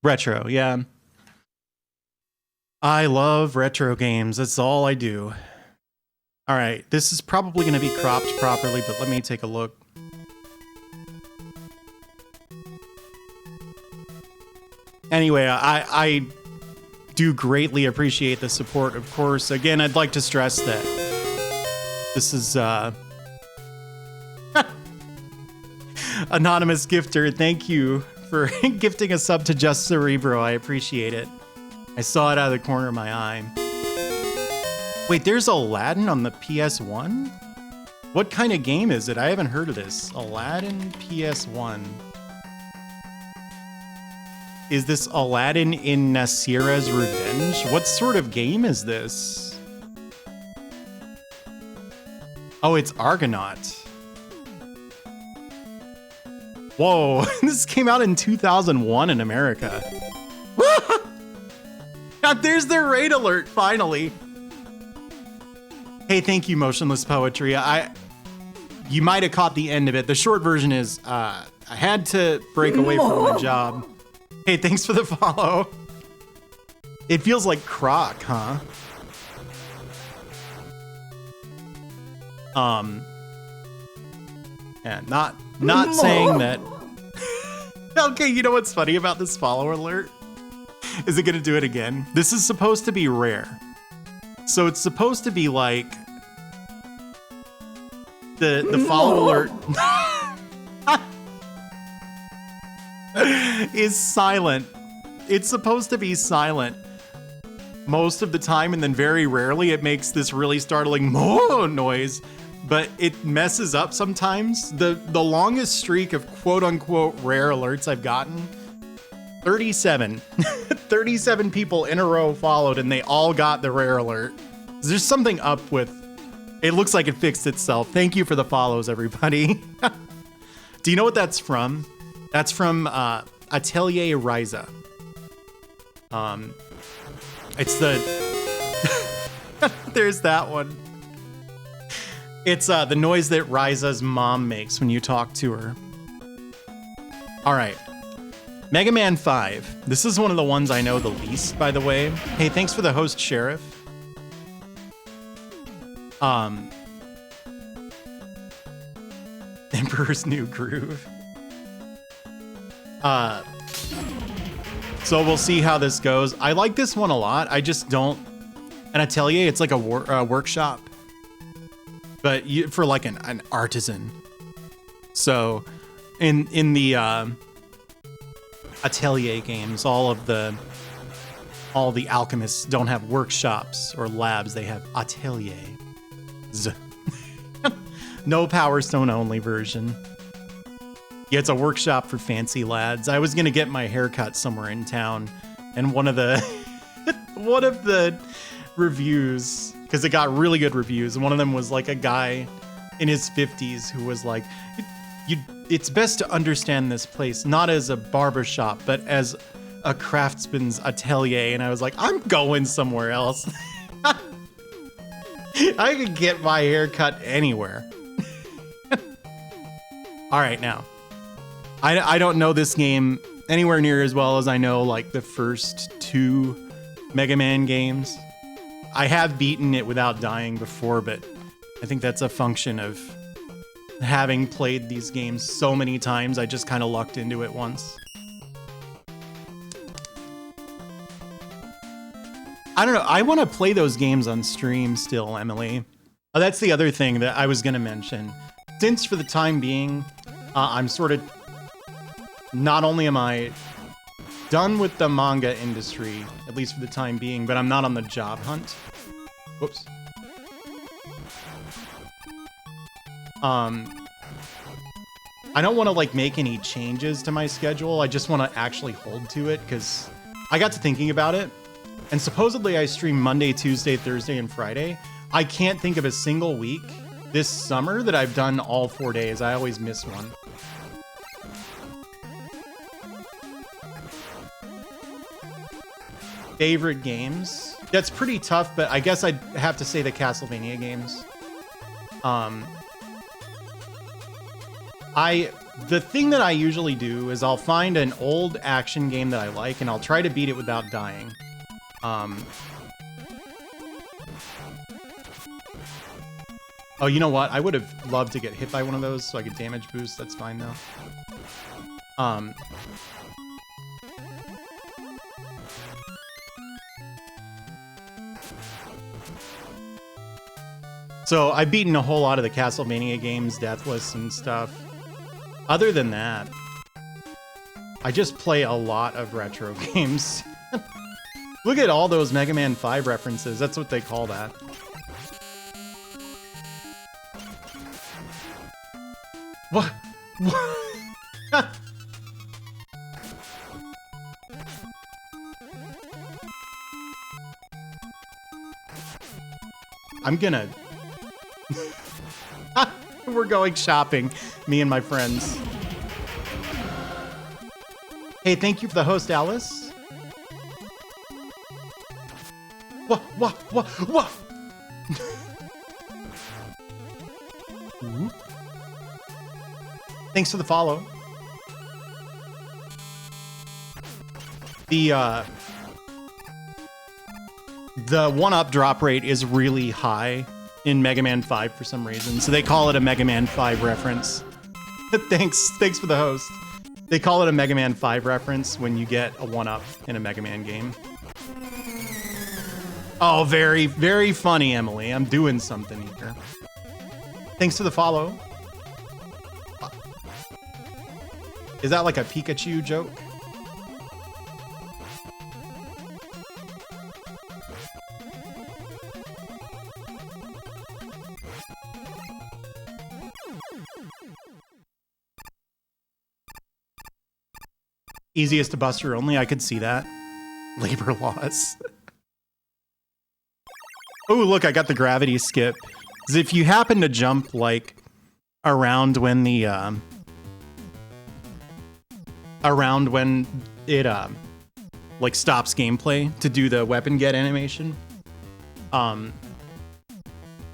Retro, yeah. I love retro games. That's all I do. All right, this is probably going to be cropped properly, but let me take a look. Anyway, I do greatly appreciate the support, of course. Again, I'd like to stress that this is Anonymous Gifter. Thank you for gifting a sub to Just Cerebro. I appreciate it. I saw it out of the corner of my eye. Wait, there's Aladdin on the PS1? What kind of game is it? I haven't heard of this. Aladdin PS1. Is this Aladdin in Nasira's Revenge? What sort of game is this? Oh, it's Argonaut. Whoa, this came out in 2001 in America. There's the raid alert, finally. Hey, thank you, Motionless Poetry. You might have caught the end of it. The short version is, I had to break away from my job. Hey, thanks for the follow. It feels like Croc, huh? Yeah, not saying that. Okay, you know what's funny about this follow alert? Is it gonna do it again? This is supposed to be rare. So it's supposed to be like the follow alert is silent. It's supposed to be silent most of the time, and then very rarely it makes this really startling moo noise, but it messes up sometimes. The longest streak of quote unquote rare alerts I've gotten, 37. 37 people in a row followed and they all got the rare alert. There's something up with, it looks like it fixed itself. Thank you for the follows, everybody. Do you know what that's from? That's from Atelier Ryza. It's the, there's that one. It's the noise that Ryza's mom makes when you talk to her. All right. Mega Man 5. This is one of the ones I know the least, by the way. Hey, thanks for the host, Sheriff. Emperor's New Groove. So we'll see how this goes. I like this one a lot. I just don't... An atelier, it's like a workshop. But for like an artisan. So in the atelier games, all the alchemists don't have workshops or labs. They have ateliers. No Power Stone only version. Yeah, it's a workshop for fancy lads. I was gonna get my haircut somewhere in town, and one of the reviews, because it got really good reviews, and one of them was like a guy in his 50s who was like, it's best to understand this place not as a barbershop, but as a craftsman's atelier. And I was like, I'm going somewhere else. I could get my hair cut anywhere. All right, now. I don't know this game anywhere near as well as I know like the first two Mega Man games. I have beaten it without dying before, but I think that's a function of having played these games so many times. I just kind of lucked into it once. I don't know. I want to play those games on stream still, Emily. Oh, that's the other thing that I was going to mention. Since for the time being, I'm sort of... Not only am I done with the manga industry, at least for the time being, but I'm not on the job hunt. Whoops. I don't want to like make any changes to my schedule. I just want to actually hold to it because I got to thinking about it. And supposedly I stream Monday, Tuesday, Thursday, and Friday. I can't think of a single week this summer that I've done all 4 days. I always miss one. Favorite games? That's pretty tough, but I guess I'd have to say the Castlevania games. The thing that I usually do is I'll find an old action game that I like and I'll try to beat it without dying. Oh, you know what? I would have loved to get hit by one of those so I could damage boost. That's fine though. So I've beaten a whole lot of the Castlevania games, Deathless and stuff. Other than that, I just play a lot of retro games. Look at all those Mega Man 5 references. That's what they call that. What? What? I'm gonna... We're going shopping, me and my friends. Hey, thank you for the host, Alice. What? Thanks for the follow. The 1-up drop rate is really high in Mega Man 5 for some reason, so they call it a Mega Man 5 reference. Thanks for the host. They call it a Mega Man 5 reference when you get a 1-up in a Mega Man game. Oh, very, very funny, Emily. I'm doing something here. Thanks for the follow. Is that like a Pikachu joke? Easiest to Buster only, I could see that. Labor laws. Oh, look, I got the gravity skip. 'Cause if you happen to jump, like, around when the, around when it, like, stops gameplay to do the weapon get animation,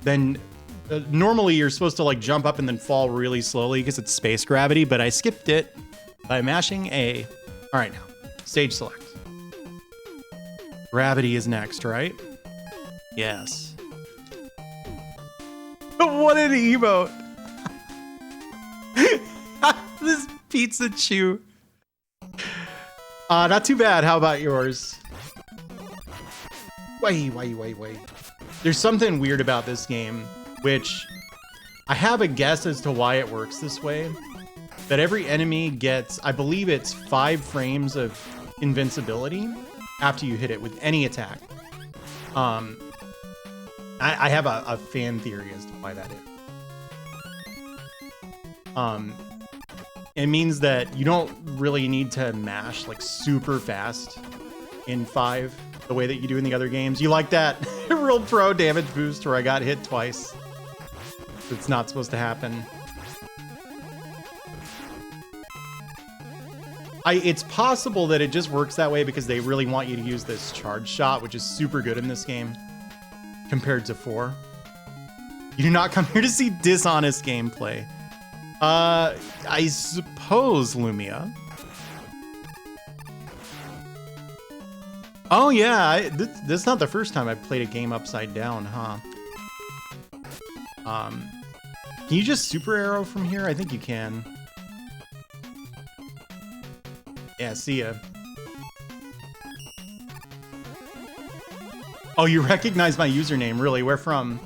then normally you're supposed to, like, jump up and then fall really slowly because it's space gravity, but I skipped it by mashing A. All right, now, stage select. Gravity is next, right? Yes. What an emote! This pizza chew. Not too bad. How about yours? Wait. There's something weird about this game, which I have a guess as to why it works this way. That every enemy gets, I believe it's 5 frames of invincibility after you hit it with any attack. I have a fan theory as to why that is. It means that you don't really need to mash like super fast in 5 the way that you do in the other games. You like that real pro damage boost where I got hit twice. It's not supposed to happen. It's possible that it just works that way because they really want you to use this charge shot, which is super good in this game compared to 4. You do not come here to see dishonest gameplay. I suppose, Lumia. Oh yeah, this is not the first time I've played a game upside down, huh? Can you just super arrow from here? I think you can. Yeah, see ya. Oh, you recognize my username, really? Where from?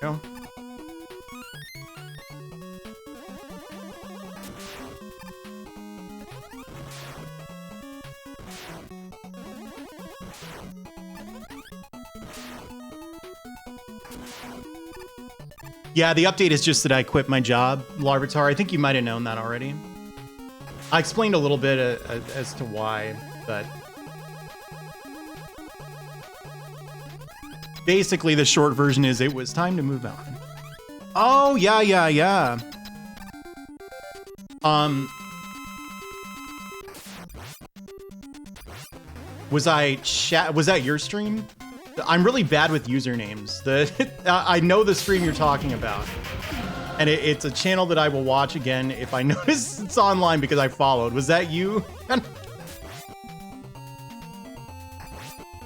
No. Yeah, the update is just that I quit my job, Larvitar. I think you might have known that already. I explained a little bit as to why, but basically the short version is it was time to move on. Oh, yeah. Was that your stream I'm really bad with usernames. I know the stream you're talking about. And it's a channel that I will watch again if I notice it's online because I followed. Was that you?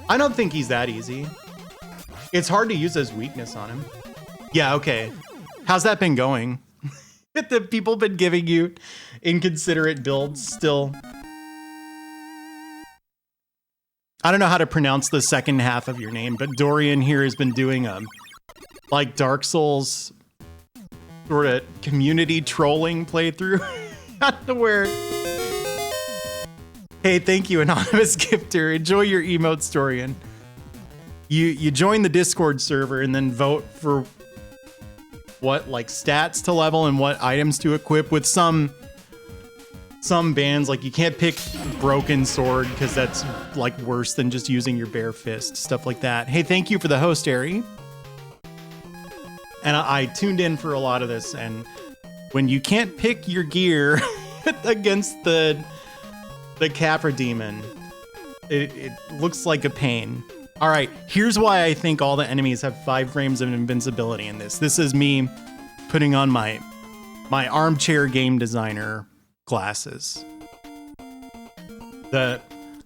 I don't think he's that easy. It's hard to use as weakness on him. Yeah, okay. How's that been going? The people been giving you inconsiderate builds still. I don't know how to pronounce the second half of your name, but Dorian here has been doing like Dark Souls sort of community trolling playthrough. Where, hey, thank you, anonymous gifter. Enjoy your emotes, Dorian. You join the Discord server and then vote for what, like, stats to level and what items to equip. With some bans, like, you can't pick broken sword because that's like worse than just using your bare fist, stuff like that. Hey, thank you for the host, Ari. And I tuned in for a lot of this, and when you can't pick your gear against the Capra demon, it looks like a pain. All right, here's why I think all the enemies have 5 frames of invincibility in this. This is me putting on my armchair game designer glasses. The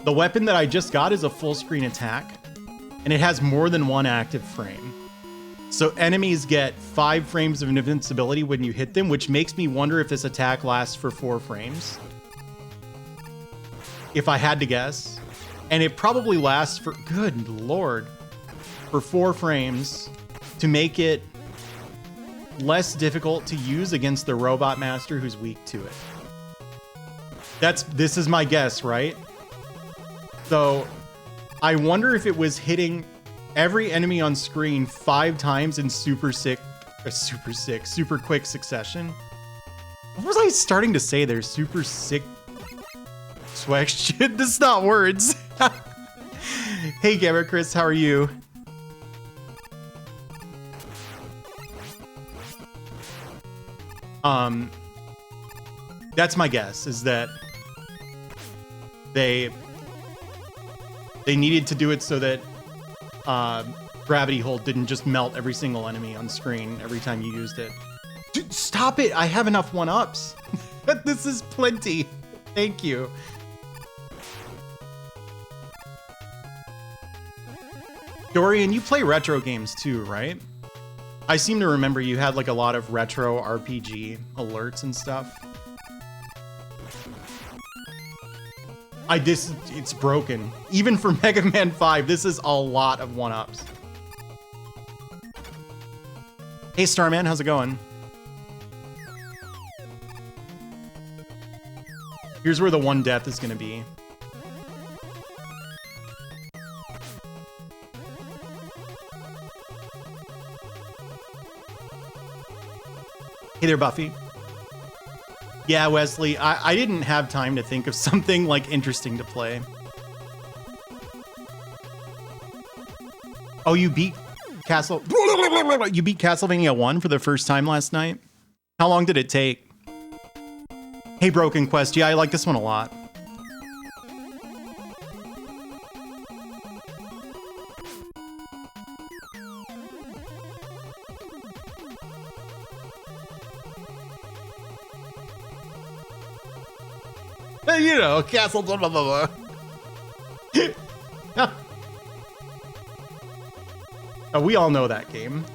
weapon that I just got is a full screen attack, and it has more than 1 active frame. So enemies get 5 frames of invincibility when you hit them, which makes me wonder if this attack lasts for 4 frames. If I had to guess. And it probably lasts for, good lord, for 4 frames to make it less difficult to use against the robot master who's weak to it. This is my guess, right? So I wonder if it was hitting every enemy on screen 5 times in super quick succession. What was I starting to say there? Super sick swag shit. This is not words. Hey, Gamer Chris, how are you? That's my guess, is that they needed to do it so that Gravity Hold didn't just melt every single enemy on screen every time you used it. Dude, stop it! I have enough 1-ups. This is plenty. Thank you. Dorian, you play retro games too, right? I seem to remember you had like a lot of retro RPG alerts and stuff. It's broken. Even for Mega Man 5, this is a lot of 1-ups. Hey Starman, how's it going? Here's where the 1 death is gonna be. Hey there, Buffy. Yeah, Wesley, I didn't have time to think of something like interesting to play. Oh, you beat Castlevania 1 for the first time last night? How long did it take? Hey, Broken Quest. Yeah, I like this one a lot. You know, Castle blah blah blah. Oh, we all know that game.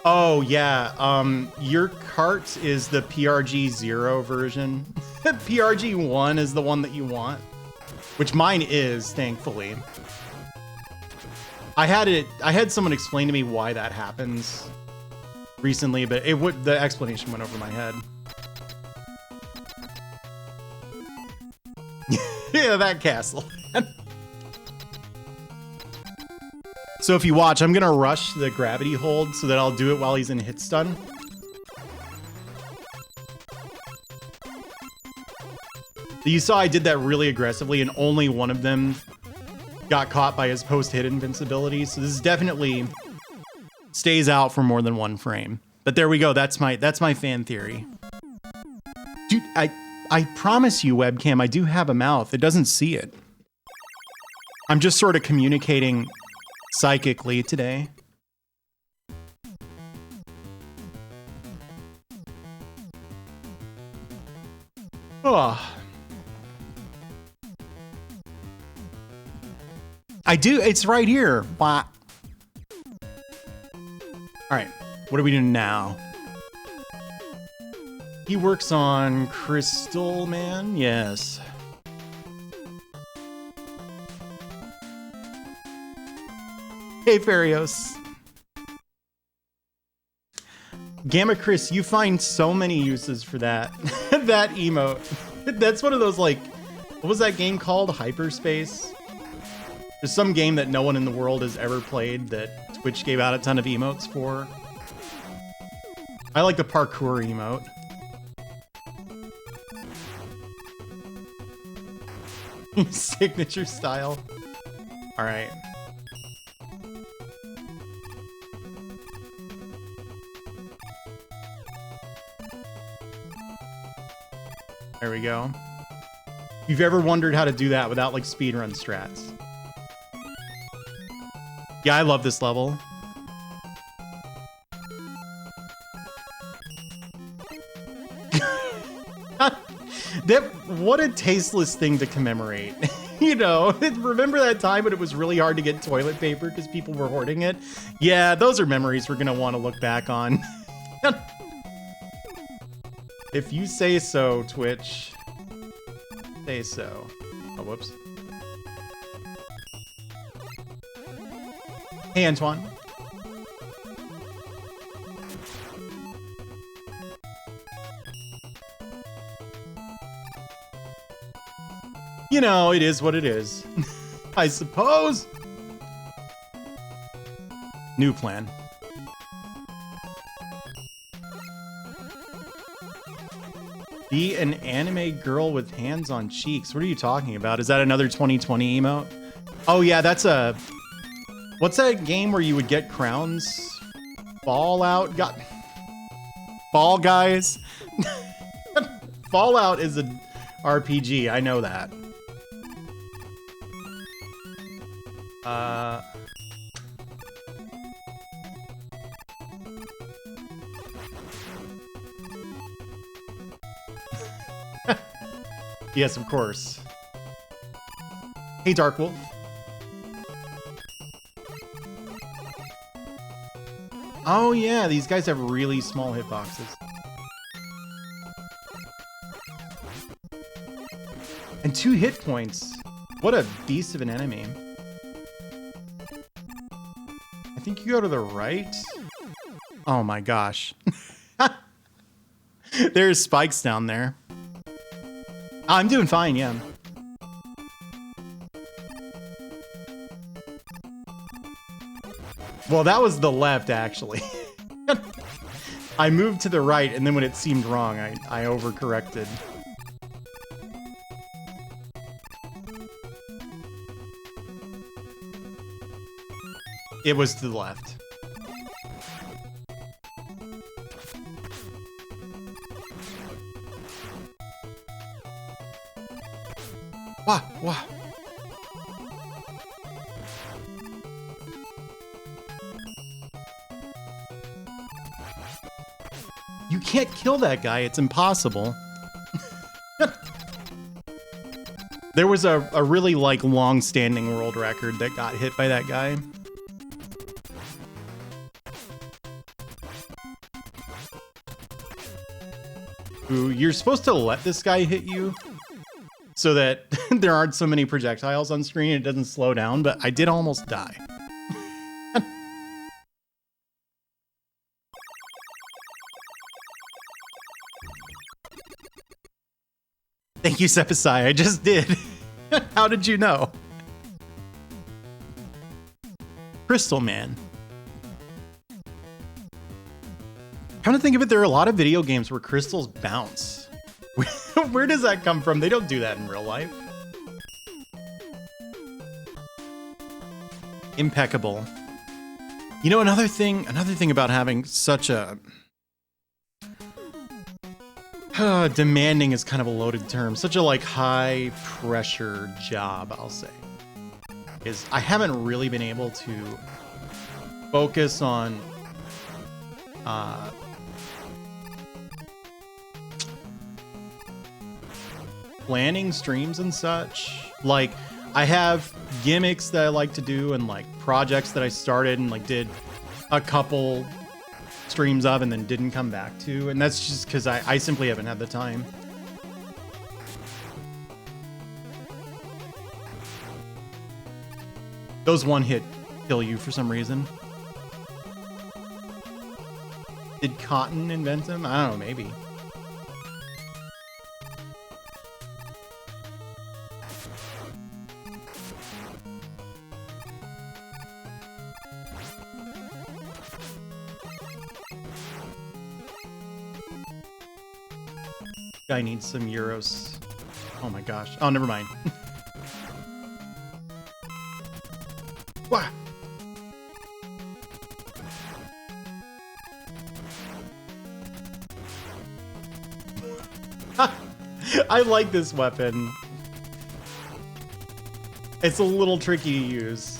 Oh yeah, your cart is the PRG 0 version. PRG 1 is the one that you want, which mine is, thankfully. I had someone explain to me why that happens recently, but the explanation went over my head. Yeah, that castle. So if you watch, I'm gonna rush the Gravity Hold so that I'll do it while he's in hit stun. You saw I did that really aggressively, and only one of them got caught by his post-hit invincibility. So this definitely stays out for more than 1 frame. But there we go. That's my fan theory. Dude, I promise you, webcam, I do have a mouth. It doesn't see it. I'm just sort of communicating psychically today. Oh. I do. It's right here. All right. What are we doing now? He works on Crystal Man. Yes. Hey, Farios. Gamma Chris, you find so many uses for that. That emote. That's one of those, like, what was that game called? Hyperspace? There's some game that no one in the world has ever played that Twitch gave out a ton of emotes for. I like the parkour emote. Signature style. All right. There we go. If you've ever wondered how to do that without like speedrun strats. Yeah, I love this level. What a tasteless thing to commemorate. You know, remember that time when it was really hard to get toilet paper because people were hoarding it? Yeah, those are memories we're gonna want to look back on. If you say so, Twitch. Say so. Oh, whoops. Hey, Antoine. You know, it is what it is. I suppose. New plan. Be an anime girl with hands on cheeks. What are you talking about? Is that another 2020 emote? Oh yeah, that's a... What's that game where you would get crowns? Fallout? Fall Guys? Fallout is an RPG, I know that. Yes, of course. Hey, Dark Wolf. Oh yeah, these guys have really small hitboxes. And 2 hit points. What a beast of an enemy. I think you go to the right. Oh my gosh. There's spikes down there. I'm doing fine, yeah. Well, that was the left, actually. I moved to the right, and then when it seemed wrong, I overcorrected. It was to the left. Wow. You can't kill that guy. It's impossible. There was a really like long-standing world record that got hit by that guy. Ooh, you're supposed to let this guy hit you so that there aren't so many projectiles on screen and it doesn't slow down, but I did almost die. Thank you, Sepasai. I just did. How did you know? Crystal Man. Come to think of it, there are a lot of video games where crystals bounce. Where does that come from? They don't do that in real life. Impeccable. You know, another thing about having such a demanding is kind of a loaded term. Such a like high pressure job, I'll say. is I haven't really been able to focus on planning streams and such. Like, I have gimmicks that I like to do and like projects that I started and like did a couple streams of and then didn't come back to, and that's just because I simply haven't had the time. Those one hit kill you for some reason. Did Cotton invent them? I don't know, maybe. Guy needs some euros. Oh my gosh. Oh, never mind. Wah! I like this weapon. It's a little tricky to use.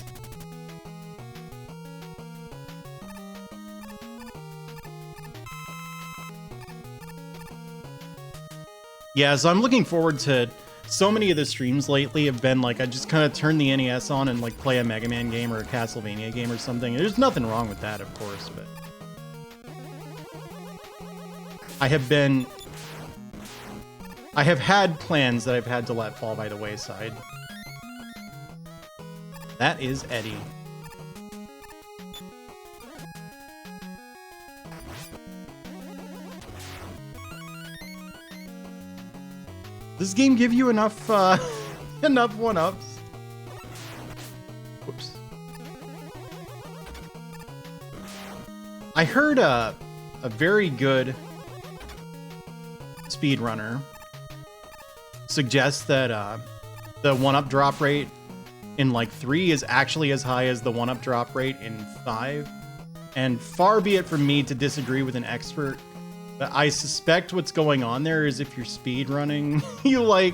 Yeah, so I'm looking forward to so many of the streams lately have been like I just kind of turn the NES on and like play a Mega Man game or a Castlevania game or something. There's nothing wrong with that, of course, but I have had plans that I've had to let fall by the wayside. That is Eddie. Does this game give you enough enough one-ups? Whoops. I heard a very good speedrunner suggest that the one-up drop rate in like 3 is actually as high as the one-up drop rate in 5. And far be it from me to disagree with an expert, but I suspect what's going on there is if you're speedrunning, you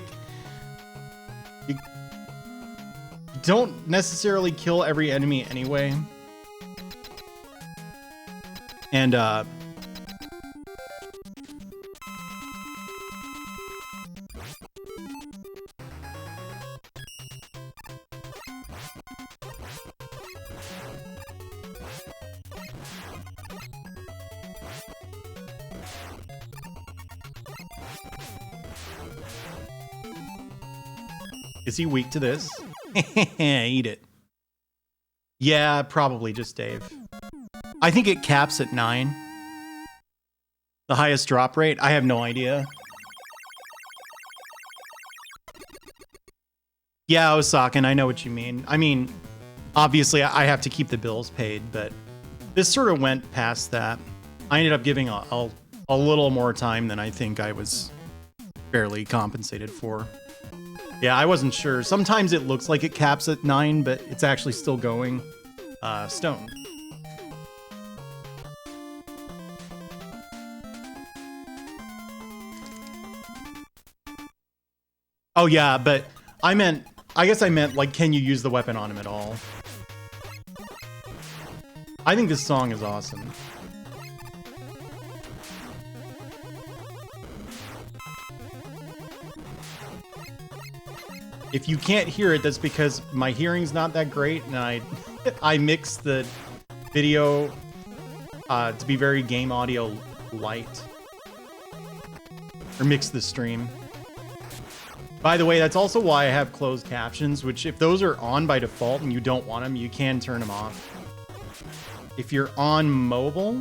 don't necessarily kill every enemy anyway. And is he weak to this? Eat it. Yeah, probably just Dave. I think it caps at 9. The highest drop rate? I have no idea. Yeah, Osakin, I know what you mean. I mean, obviously I have to keep the bills paid, but this sort of went past that. I ended up giving a little more time than I think I was fairly compensated for. Yeah, I wasn't sure. Sometimes it looks like it caps at 9, but it's actually still going. Stone. Oh yeah, but I guess I meant like, can you use the weapon on him at all? I think this song is awesome. If you can't hear it, that's because my hearing's not that great, and I mix the video to be very game audio light. Or mix the stream. By the way, that's also why I have closed captions, which if those are on by default and you don't want them, you can turn them off. If you're on mobile,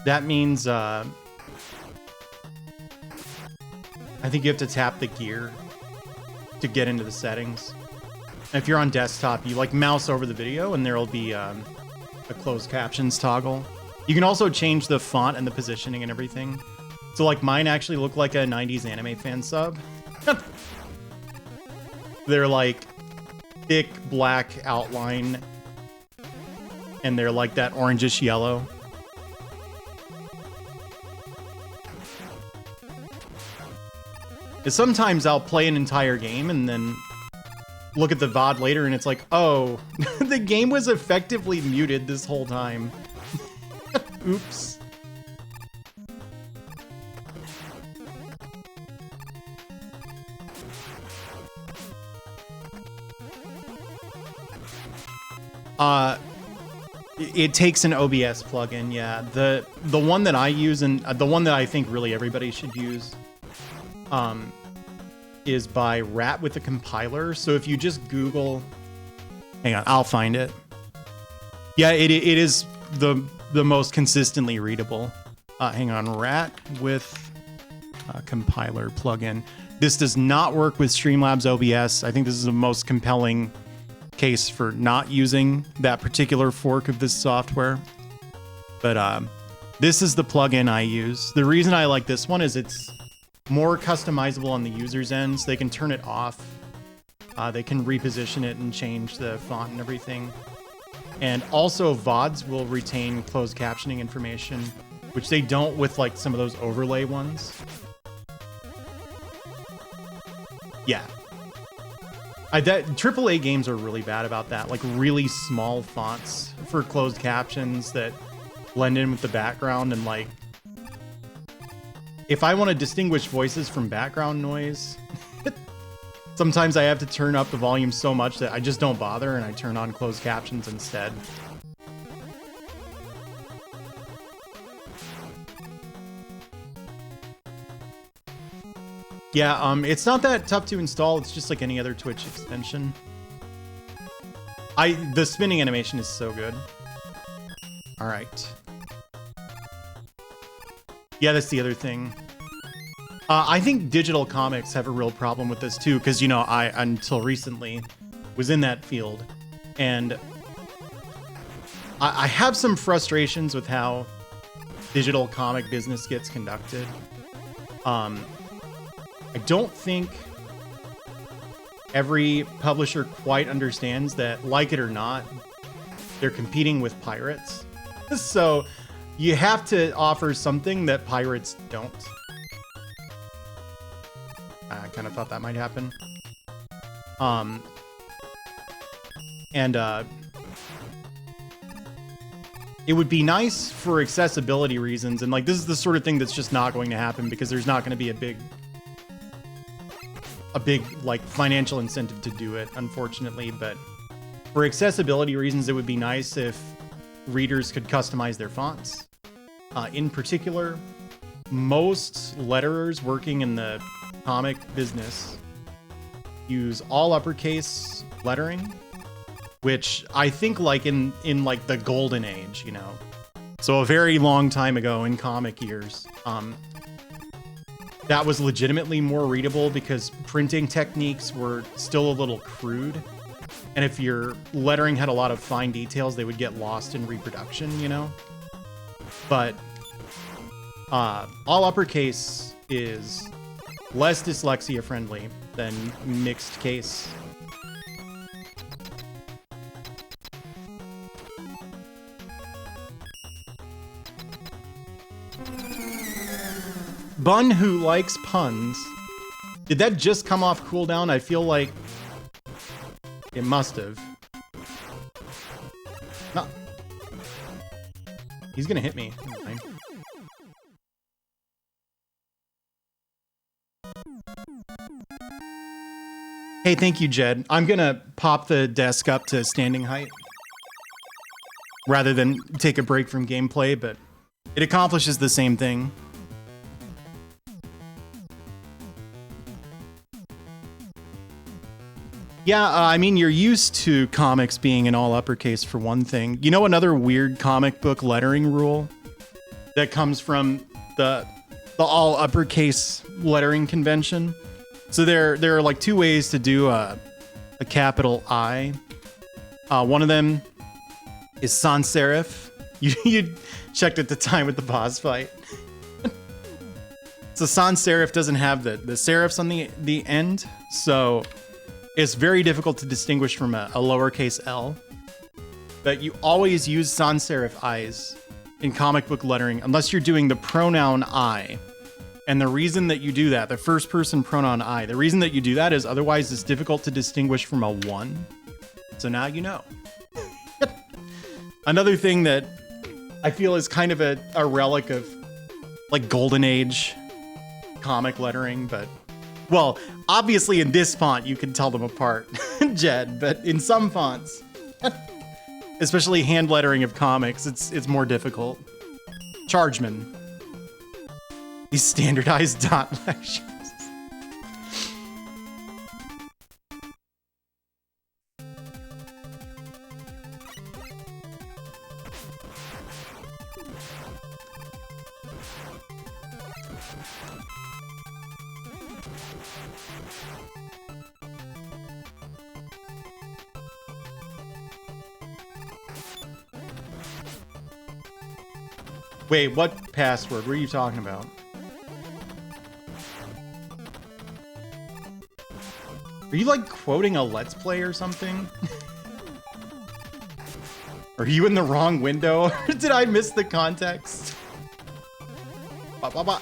that means I think you have to tap the gear to get into the settings. And if you're on desktop, you like mouse over the video and there'll be a closed captions toggle. You can also change the font and the positioning and everything. So like mine actually look like a 90s anime fan sub. They're like thick black outline and they're like that orangish yellow. Sometimes I'll play an entire game and then look at the VOD later and it's like, oh, the game was effectively muted this whole time. Oops. It takes an OBS plugin, yeah. The one that I use and the one that I think really everybody should use is by Rat with a Compiler. So if you just Google, hang on, I'll find it. Yeah, it is the most consistently readable. Hang on, Rat with a Compiler plugin. This does not work with Streamlabs OBS. I think this is the most compelling case for not using that particular fork of this software. But this is the plugin I use. The reason I like this one is it's more customizable on the user's end, so they can turn it off. They can reposition it and change the font and everything. And also VODs will retain closed captioning information, which they don't with like some of those overlay ones. Yeah. AAA games are really bad about that, like really small fonts for closed captions that blend in with the background. And like, if I want to distinguish voices from background noise, sometimes I have to turn up the volume so much that I just don't bother and I turn on closed captions instead. Yeah, it's not that tough to install. It's just like any other Twitch extension. The spinning animation is so good. All right. Yeah, that's the other thing. I think digital comics have a real problem with this too, because, you know, I, until recently, was in that field. And I have some frustrations with how digital comic business gets conducted. I don't think every publisher quite understands that, like it or not, they're competing with pirates. So you have to offer something that pirates don't. I kind of thought that might happen. It would be nice for accessibility reasons, and like this is the sort of thing that's just not going to happen because there's not going to be a big like financial incentive to do it, unfortunately. But for accessibility reasons, it would be nice if readers could customize their fonts. In particular, most letterers working in the comic business use all uppercase lettering, which I think like in like the golden age, you know, so a very long time ago in comic years, that was legitimately more readable because printing techniques were still a little crude. And if your lettering had a lot of fine details, they would get lost in reproduction, you know? But all uppercase is less dyslexia friendly than mixed case. Bun who likes puns. Did that just come off cooldown? I feel like it must have. No. He's gonna hit me. Okay. Hey, thank you, Jed. I'm gonna pop the desk up to standing height rather than take a break from gameplay, but it accomplishes the same thing. Yeah, I mean, you're used to comics being in all uppercase for one thing. You know another weird comic book lettering rule that comes from the all uppercase lettering convention? So there are like two ways to do a capital I. One of them is sans serif. You checked at the time with the boss fight. So sans serif doesn't have the serifs on the end, so it's very difficult to distinguish from a lowercase l. But you always use sans serif I's in comic book lettering unless you're doing the pronoun I. And the reason that you do that, the first person pronoun I, the reason that you do that is otherwise it's difficult to distinguish from a one. So now you know. Another thing that I feel is kind of a relic of like golden age comic lettering, but well, obviously in this font you can tell them apart, Jed, but in some fonts, especially hand lettering of comics, it's more difficult. Chargeman. These standardized dot lectures. Wait, what password? What are you talking about? Are you like quoting a Let's Play or something? Are you in the wrong window? Did I miss the context? Bah, bah, bah.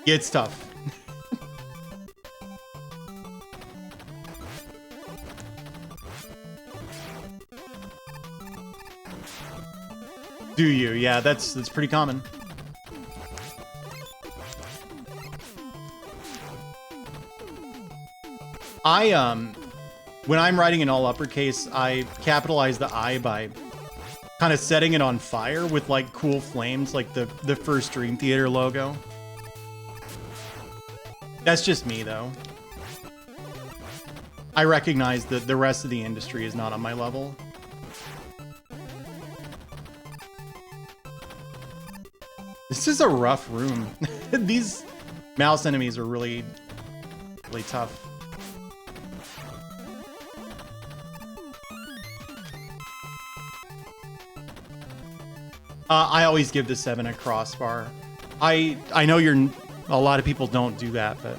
Yeah, it's tough. Do you? Yeah, that's pretty common. When I'm writing in all uppercase, I capitalize the I by kind of setting it on fire with like cool flames, like the first Dream Theater logo. That's just me though. I recognize that the rest of the industry is not on my level. This is a rough room. These mouse enemies are really, really tough. I always give the 7 a crossbar. I know a lot of people don't do that, but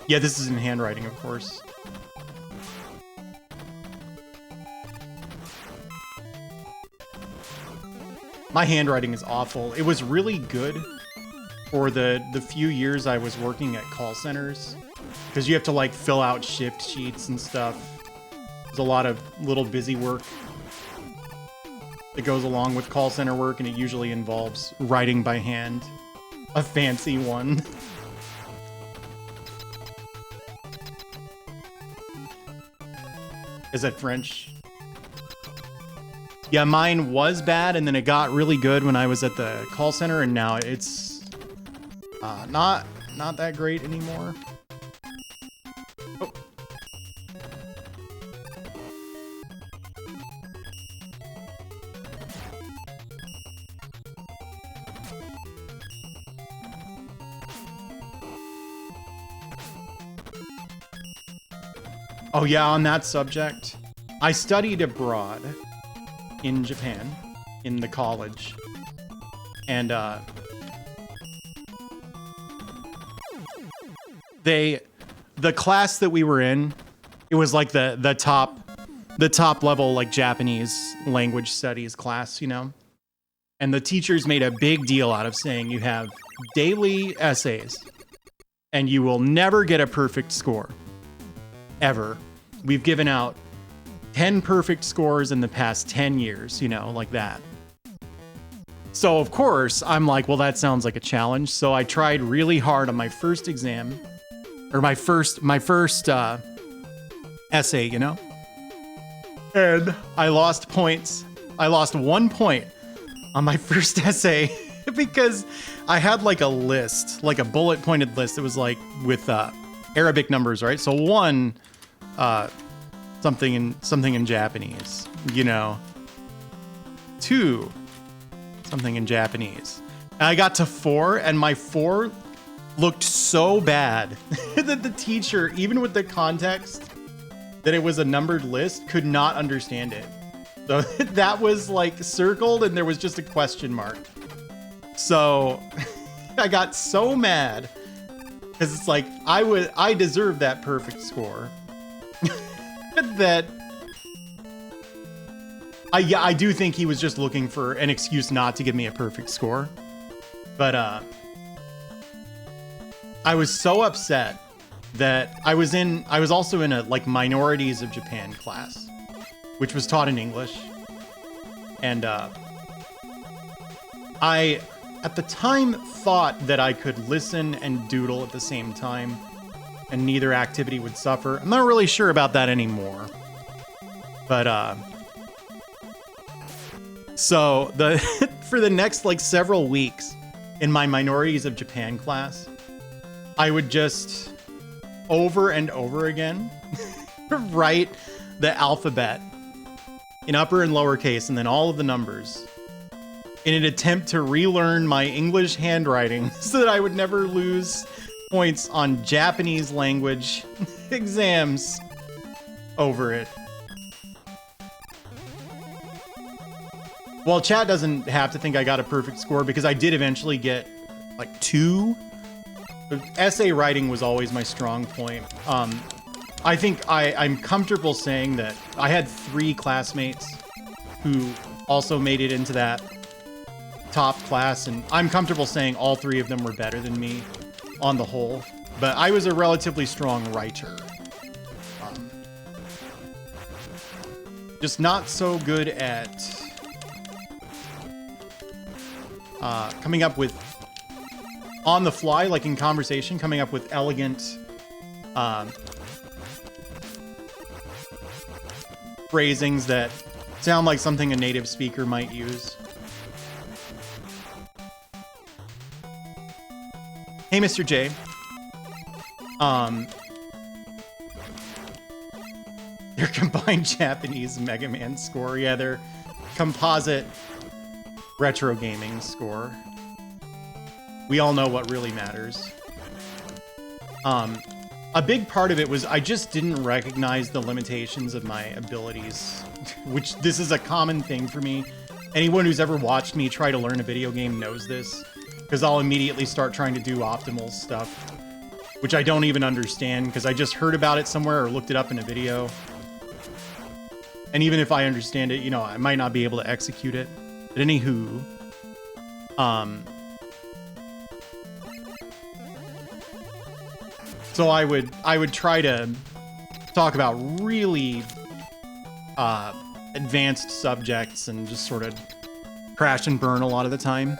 yeah, this is in handwriting, of course. My handwriting is awful. It was really good for the few years I was working at call centers, because you have to like fill out shift sheets and stuff. There's a lot of little busy work that goes along with call center work, and it usually involves writing by hand. A fancy one. Is that French? Yeah, mine was bad, and then it got really good when I was at the call center, and now it's not that great anymore. Oh. Oh yeah, on that subject, I studied abroad in Japan, in the college, and the class that we were in, it was like the top level like Japanese language studies class, you know, and the teachers made a big deal out of saying you have daily essays and you will never get a perfect score ever. We've given out 10 perfect scores in the past 10 years, you know, like that. So of course, I'm like, well, that sounds like a challenge. So I tried really hard on my first exam, or my first essay, you know? And I lost points. I lost 1 point on my first essay because I had like a list, like a bullet pointed list. It was like with Arabic numbers, right? So 1, something in Japanese, you know. 2, something in Japanese. And I got to 4, and my 4 looked so bad that the teacher, even with the context that it was a numbered list, could not understand it. So that was like circled, and there was just a question mark. So I got so mad because it's like I deserve that perfect score. That I do think he was just looking for an excuse not to give me a perfect score. But I was so upset that I was also in a like minorities of Japan class, which was taught in English. And I, at the time, thought that I could listen and doodle at the same time, and neither activity would suffer. I'm not really sure about that anymore. But, so for the next like several weeks in my minorities of Japan class, I would just over and over again write the alphabet in upper and lowercase and then all of the numbers in an attempt to relearn my English handwriting so that I would never lose points on Japanese language exams over it. Well, chat doesn't have to think I got a perfect score because I did eventually get like 2. Essay writing was always my strong point. I think I'm comfortable saying that I had 3 classmates who also made it into that top class, and I'm comfortable saying all 3 of them were better than me on the whole, but I was a relatively strong writer. Just not so good at coming up with, on the fly, like in conversation, coming up with elegant phrasings that sound like something a native speaker might use. Hey, Mr. J. Their combined Japanese Mega Man score. Yeah, their composite retro gaming score. We all know what really matters. A big part of it was I just didn't recognize the limitations of my abilities, which this is a common thing for me. Anyone who's ever watched me try to learn a video game knows this, because I'll immediately start trying to do optimal stuff, which I don't even understand because I just heard about it somewhere or looked it up in a video. And even if I understand it, you know, I might not be able to execute it. But anywho, so I would try to talk about really advanced subjects and just sort of crash and burn a lot of the time.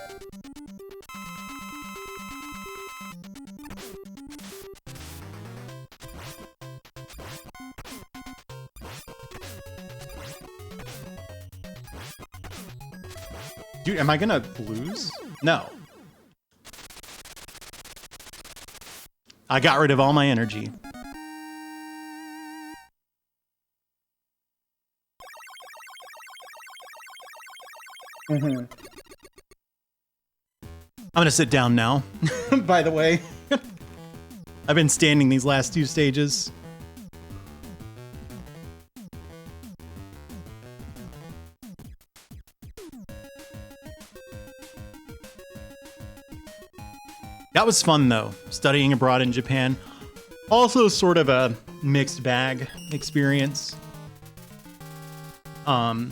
Dude, am I gonna lose? No. I got rid of all my energy. I'm gonna sit down now, by the way. I've been standing these last 2 stages. That was fun, though, studying abroad in Japan. Also sort of a mixed bag experience. Was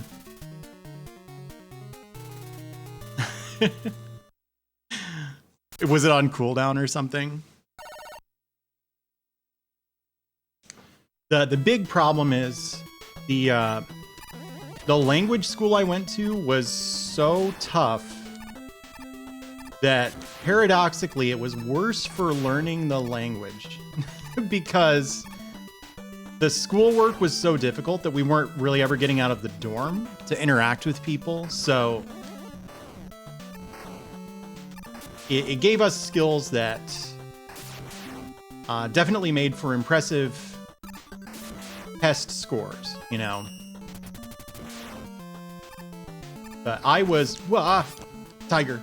it on cooldown or something? The big problem is the language school I went to was so tough that paradoxically it was worse for learning the language because the schoolwork was so difficult that we weren't really ever getting out of the dorm to interact with people. So it gave us skills that definitely made for impressive test scores, you know. But I was, tiger.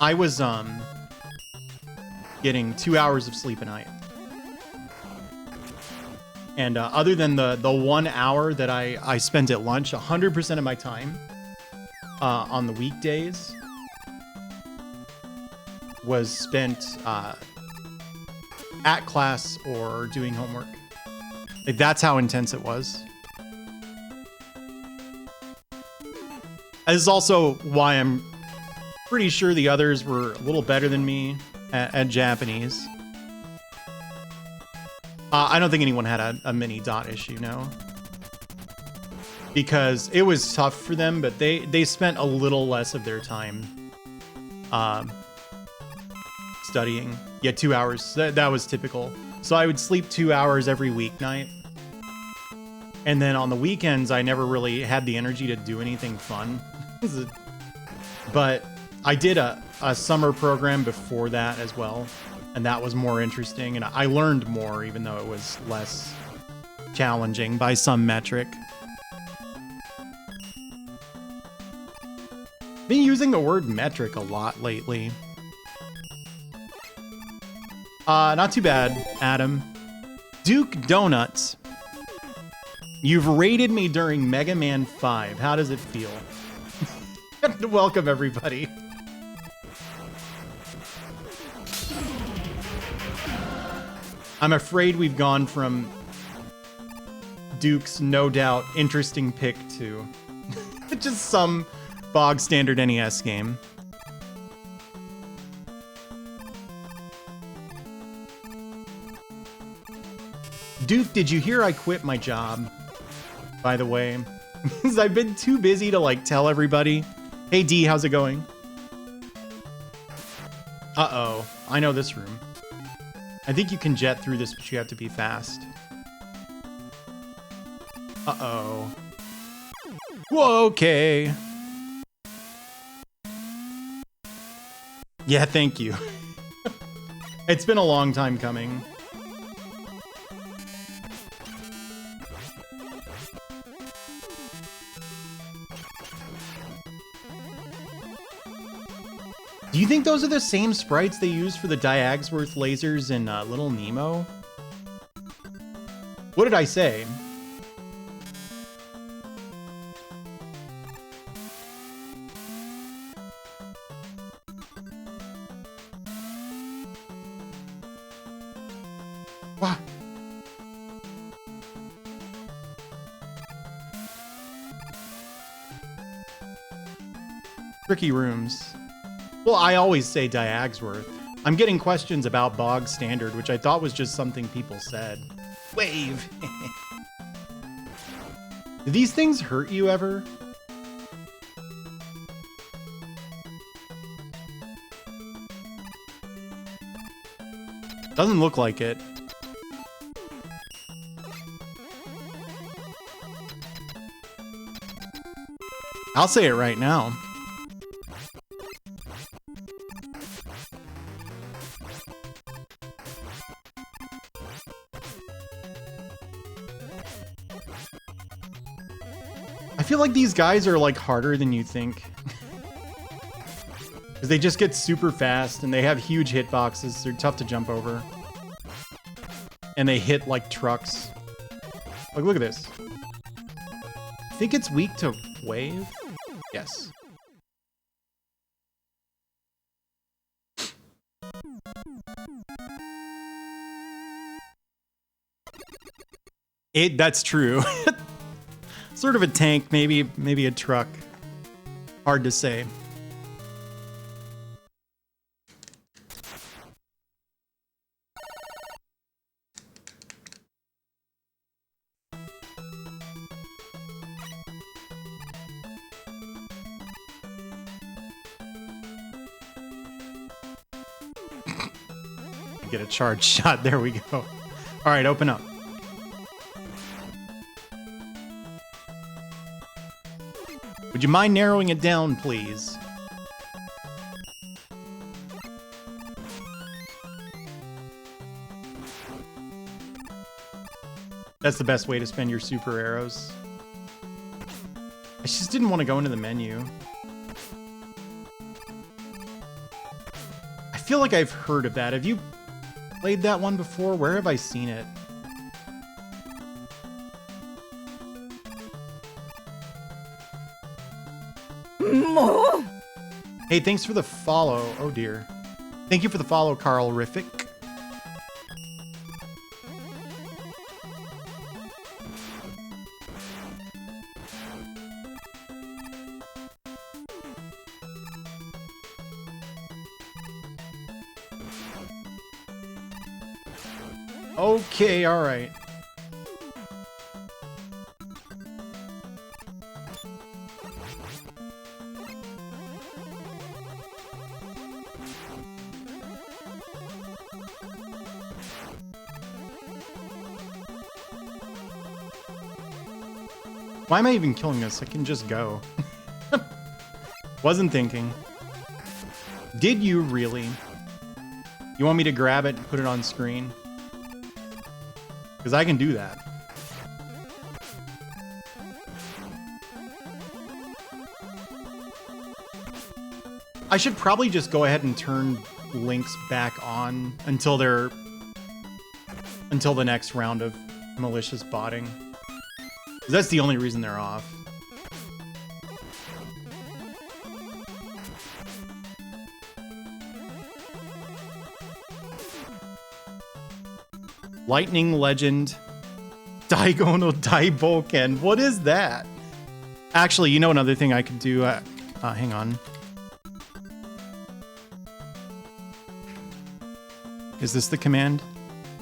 I was getting 2 hours of sleep a night. And other than the 1 hour that I spent at lunch, 100% of my time on the weekdays was spent at class or doing homework. Like, that's how intense it was. This is also why I'm pretty sure the others were a little better than me. at Japanese. I don't think anyone had a mini dot issue, no. Because it was tough for them, but they spent a little less of their time studying. Yeah, 2 hours. That was typical. So I would sleep 2 hours every weeknight. And then on the weekends, I never really had the energy to do anything fun. But I did a summer program before that as well. And that was more interesting. And I learned more, even though it was less challenging by some metric. Been using the word metric a lot lately. Not too bad, Adam. Duke Donuts. You've rated me during Mega Man 5. How does it feel? Welcome, everybody. I'm afraid we've gone from Duke's no doubt interesting pick to just some bog standard NES game. Duke, did you hear I quit my job? By the way, because I've been too busy to like tell everybody. Hey D, how's it going? Uh-oh, I know this room. I think you can jet through this, but you have to be fast. Uh-oh. Whoa, okay. Yeah, thank you. It's been a long time coming. Do you think those are the same sprites they use for the Diagsworth lasers in Little Nemo? What did I say? What? Tricky rooms. Well, I always say Diagsworth. I'm getting questions about Bog Standard, which I thought was just something people said. Wave! Do these things hurt you ever? Doesn't look like it. I'll say it right now. I feel like these guys are like harder than you think. Because they just get super fast and they have huge hitboxes. They're tough to jump over. And they hit like trucks. Like, look at this. I think it's weak to wave? Yes. That's true. Sort of a tank, maybe a truck. Hard to say. Get a charge shot. There we go. All right, open up. Would you mind narrowing it down, please? That's the best way to spend your super arrows. I just didn't want to go into the menu. I feel like I've heard of that. Have you played that one before? Where have I seen it? Hey, thanks for the follow. Oh dear. Thank you for the follow, Carl Riffick. Okay, all right. Why am I even killing this? I can just go. Wasn't thinking. Did you really? You want me to grab it and put it on screen? Because I can do that. I should probably just go ahead and turn links back on until the next round of malicious botting. That's the only reason they're off. Lightning Legend Diagonal Daiboken. What is that? Actually, you know another thing I could do? Hang on. Is this the command?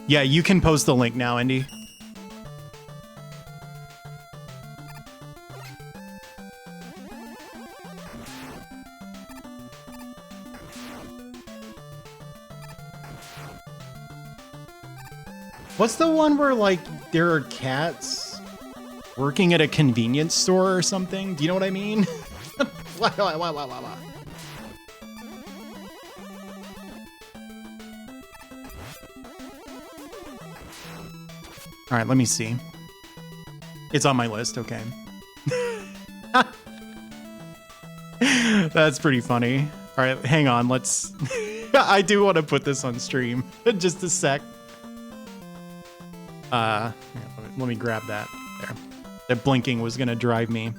Yeah, you can post the link now, Indy. What's the one where, like, there are cats working at a convenience store or something? Do you know what I mean? All right, let me see. It's on my list, okay. That's pretty funny. All right, hang on, let's... I do want to put this on stream. Just a sec. Let me grab that. There. That blinking was gonna drive me.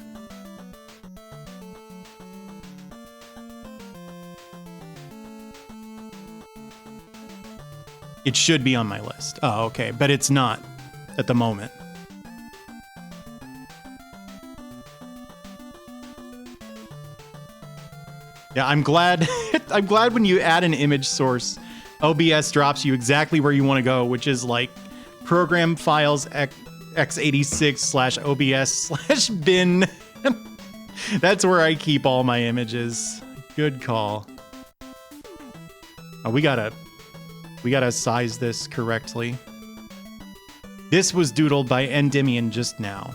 It should be on my list. Oh, okay, but it's not at the moment. Yeah, I'm glad. I'm glad when you add an image source, OBS drops you exactly where you want to go, which is like program files x86/OBS/bin. That's where I keep all my images. Good call. Oh, we gotta size this correctly. This was doodled by Endymion just now.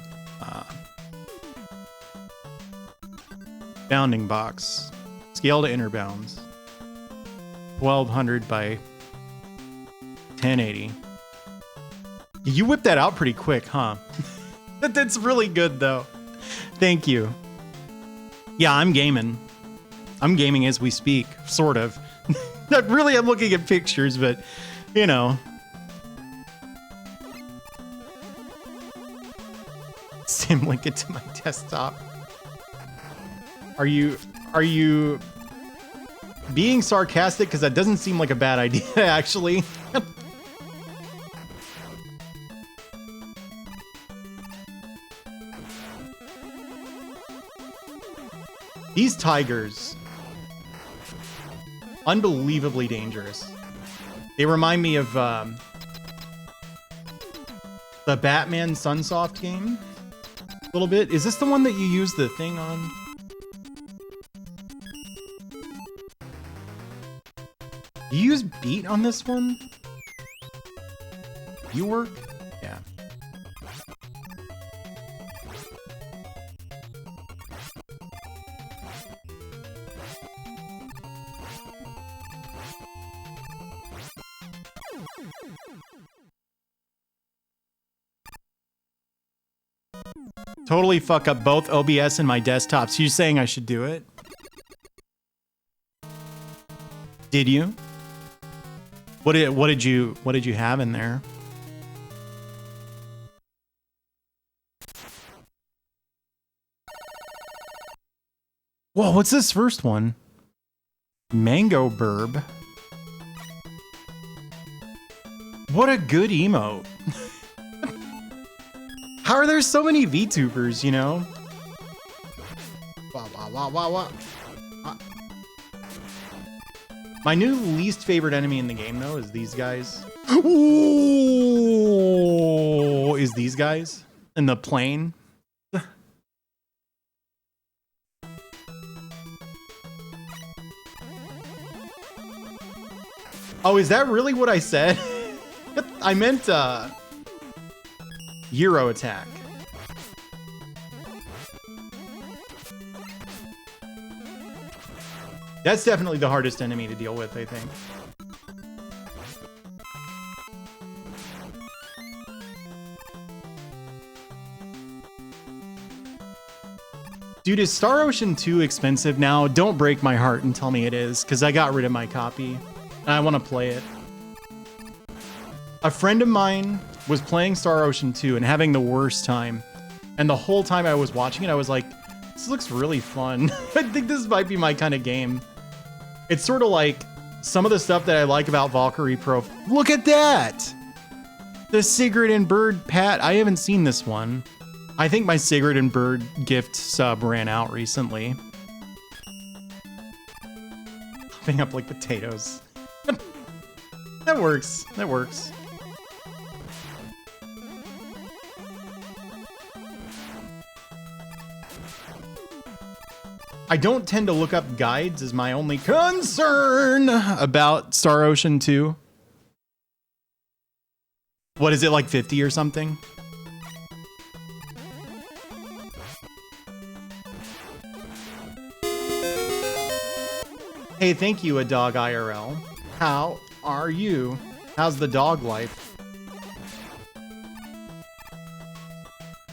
Bounding box. Scale to inner bounds. 1200 by 1080. You whipped that out pretty quick, huh? That's really good, though. Thank you. Yeah, I'm gaming. I'm gaming as we speak, sort of. Not really, I'm looking at pictures, but, you know. Symlink it to my desktop. Are you being sarcastic? Because that doesn't seem like a bad idea, actually. These tigers, unbelievably dangerous. They remind me of the Batman Sunsoft game a little bit. Is this the one that you use the thing on? Do you use beat on this one? You work? Yeah. Totally fuck up both OBS and my desktops. You saying I should do it? Did you? What did you have in there? Whoa, what's this first one? Mango Burb. What a good emote. How are there so many VTubers, you know? My new least favorite enemy in the game, though, is these guys. Ooh, is these guys in the plane? Oh, is that really what I said? I meant Euro attack. That's definitely the hardest enemy to deal with, I think. Dude, is Star Ocean 2 expensive now? Don't break my heart and tell me it is, because I got rid of my copy, and I want to play it. A friend of mine was playing Star Ocean 2 and having the worst time, and the whole time I was watching it, I was like, this looks really fun. I think this might be my kind of game. It's sort of like some of the stuff that I like about Valkyrie Pro. Look at that! The Sigrid and Bird Pat. I haven't seen this one. I think my Sigrid and Bird gift sub ran out recently. Popping up like potatoes. That works. That works. I don't tend to look up guides as my only concern about Star Ocean 2. What is it, like 50 or something? Hey, thank you, a dog IRL. How are you? How's the dog life?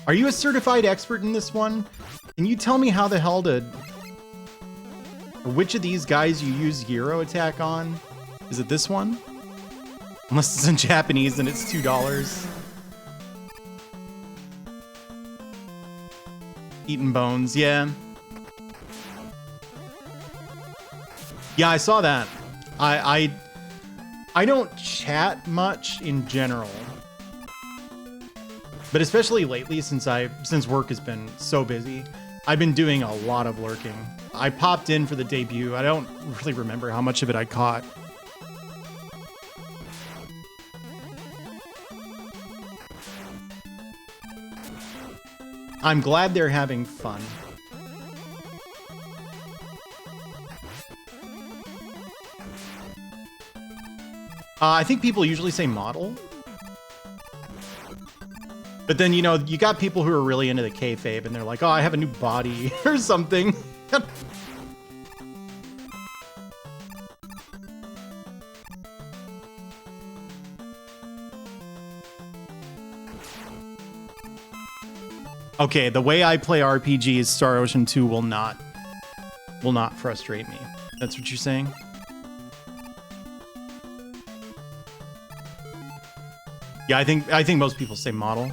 Are you a certified expert in this one? Can you tell me how the hell to... Which of these guys you use Euro attack on? Is it this one? Unless it's in Japanese and it's $2. Eating bones, yeah. Yeah, I saw that. I don't chat much in general. But especially lately since work has been so busy, I've been doing a lot of lurking. I popped in for the debut. I don't really remember how much of it I caught. I'm glad they're having fun. I think people usually say model. But then, you know, you got people who are really into the kayfabe and they're like, oh, I have a new body or something. Okay, the way I play RPGs, Star Ocean 2 will not frustrate me. That's what you're saying? Yeah, I think most people say model.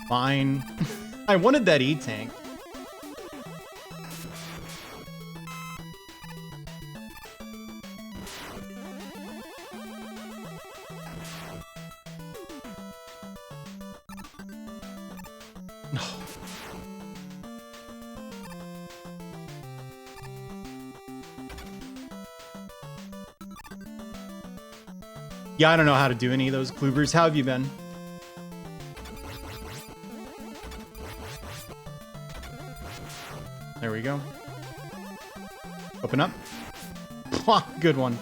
Fine. I wanted that E-Tank. Yeah, I don't know how to do any of those Klubers. How have you been? There we go. Open up. Good one.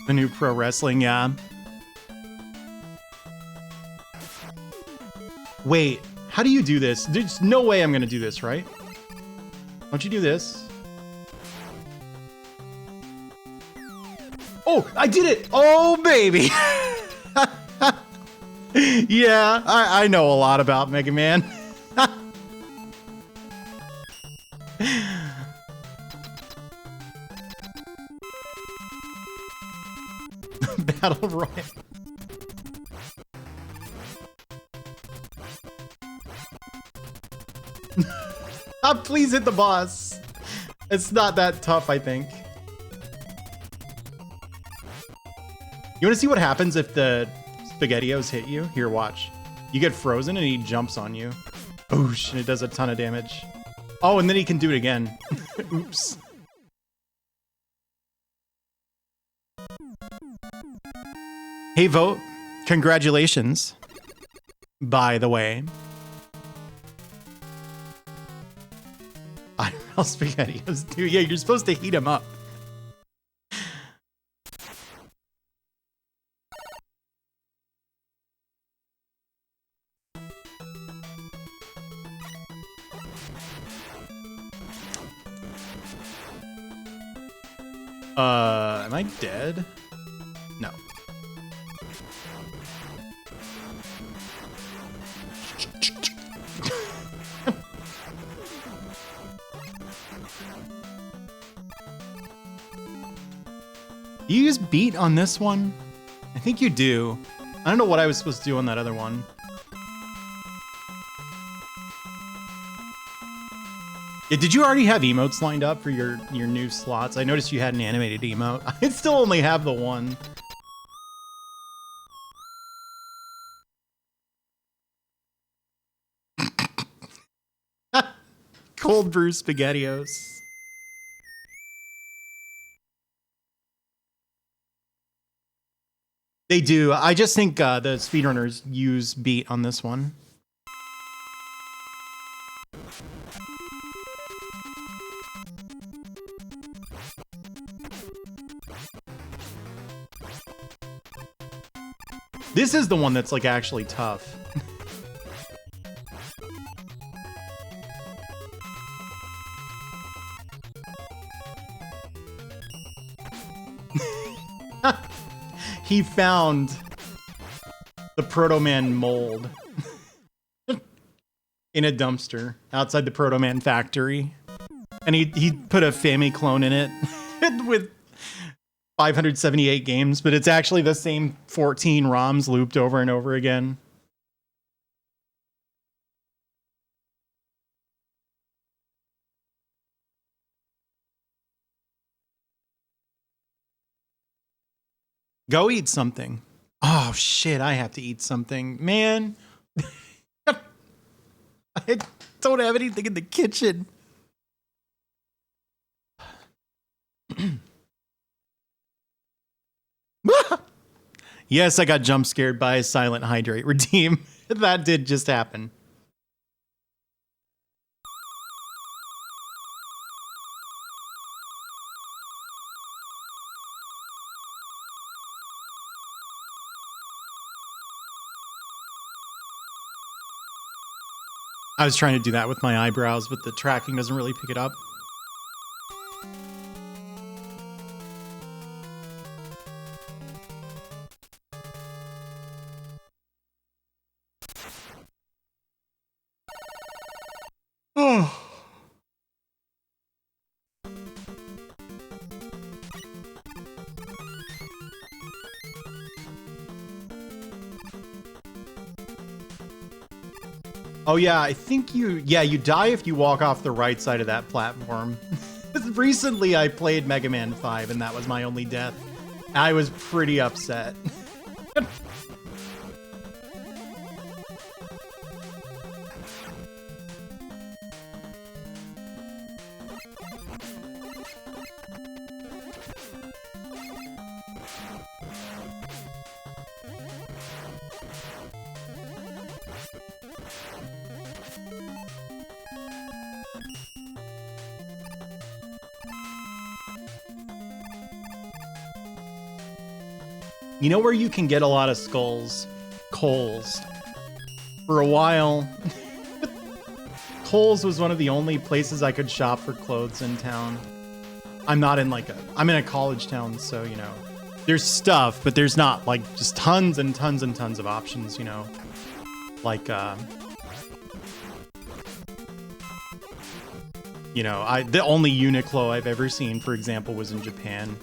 The new pro wrestling, yeah. Wait, how do you do this? There's no way I'm gonna do this, right? Don't you do this? Oh, I did it! Oh, baby! Yeah, I know a lot about Mega Man. Battle Royale. Please hit the boss. It's not that tough, I think. You want to see what happens if the SpaghettiOs hit you? Here, watch. You get frozen and he jumps on you. Oosh, and it does a ton of damage. Oh, and then he can do it again. Oops. Hey, Vote. Congratulations. By the way. I don't know how SpaghettiOs do. Yeah, you're supposed to heat him up. Am I dead? No. Do you use beat on this one? I think you do. I don't know what I was supposed to do on that other one. Yeah, did you already have emotes lined up for your new slots? I noticed you had an animated emote. I still only have the one. Cold brew SpaghettiOs. They do. I just think the speedrunners use beat on this one. This is the one that's like actually tough. He found the Proto Man mold in a dumpster outside the Proto Man factory. And he put a Famiclone in it with 578 games, but it's actually the same 14 ROMs looped over and over again. Go eat something. Oh shit, I have to eat something. Man. I don't have anything in the kitchen. Yes, I got jump scared by a silent hydrate redeem. That did just happen. I was trying to do that with my eyebrows, but the tracking doesn't really pick it up. Oh. Oh yeah, I think you die if you walk off the right side of that platform. Recently I played Mega Man 5 and that was my only death. I was pretty upset. You know where you can get a lot of skulls? Kohl's. For a while, Kohl's was one of the only places I could shop for clothes in town. I'm in a college town, so, you know, there's stuff, but there's not, like, just tons and tons and tons of options, you know? Like, you know, the only Uniqlo I've ever seen, for example, was in Japan.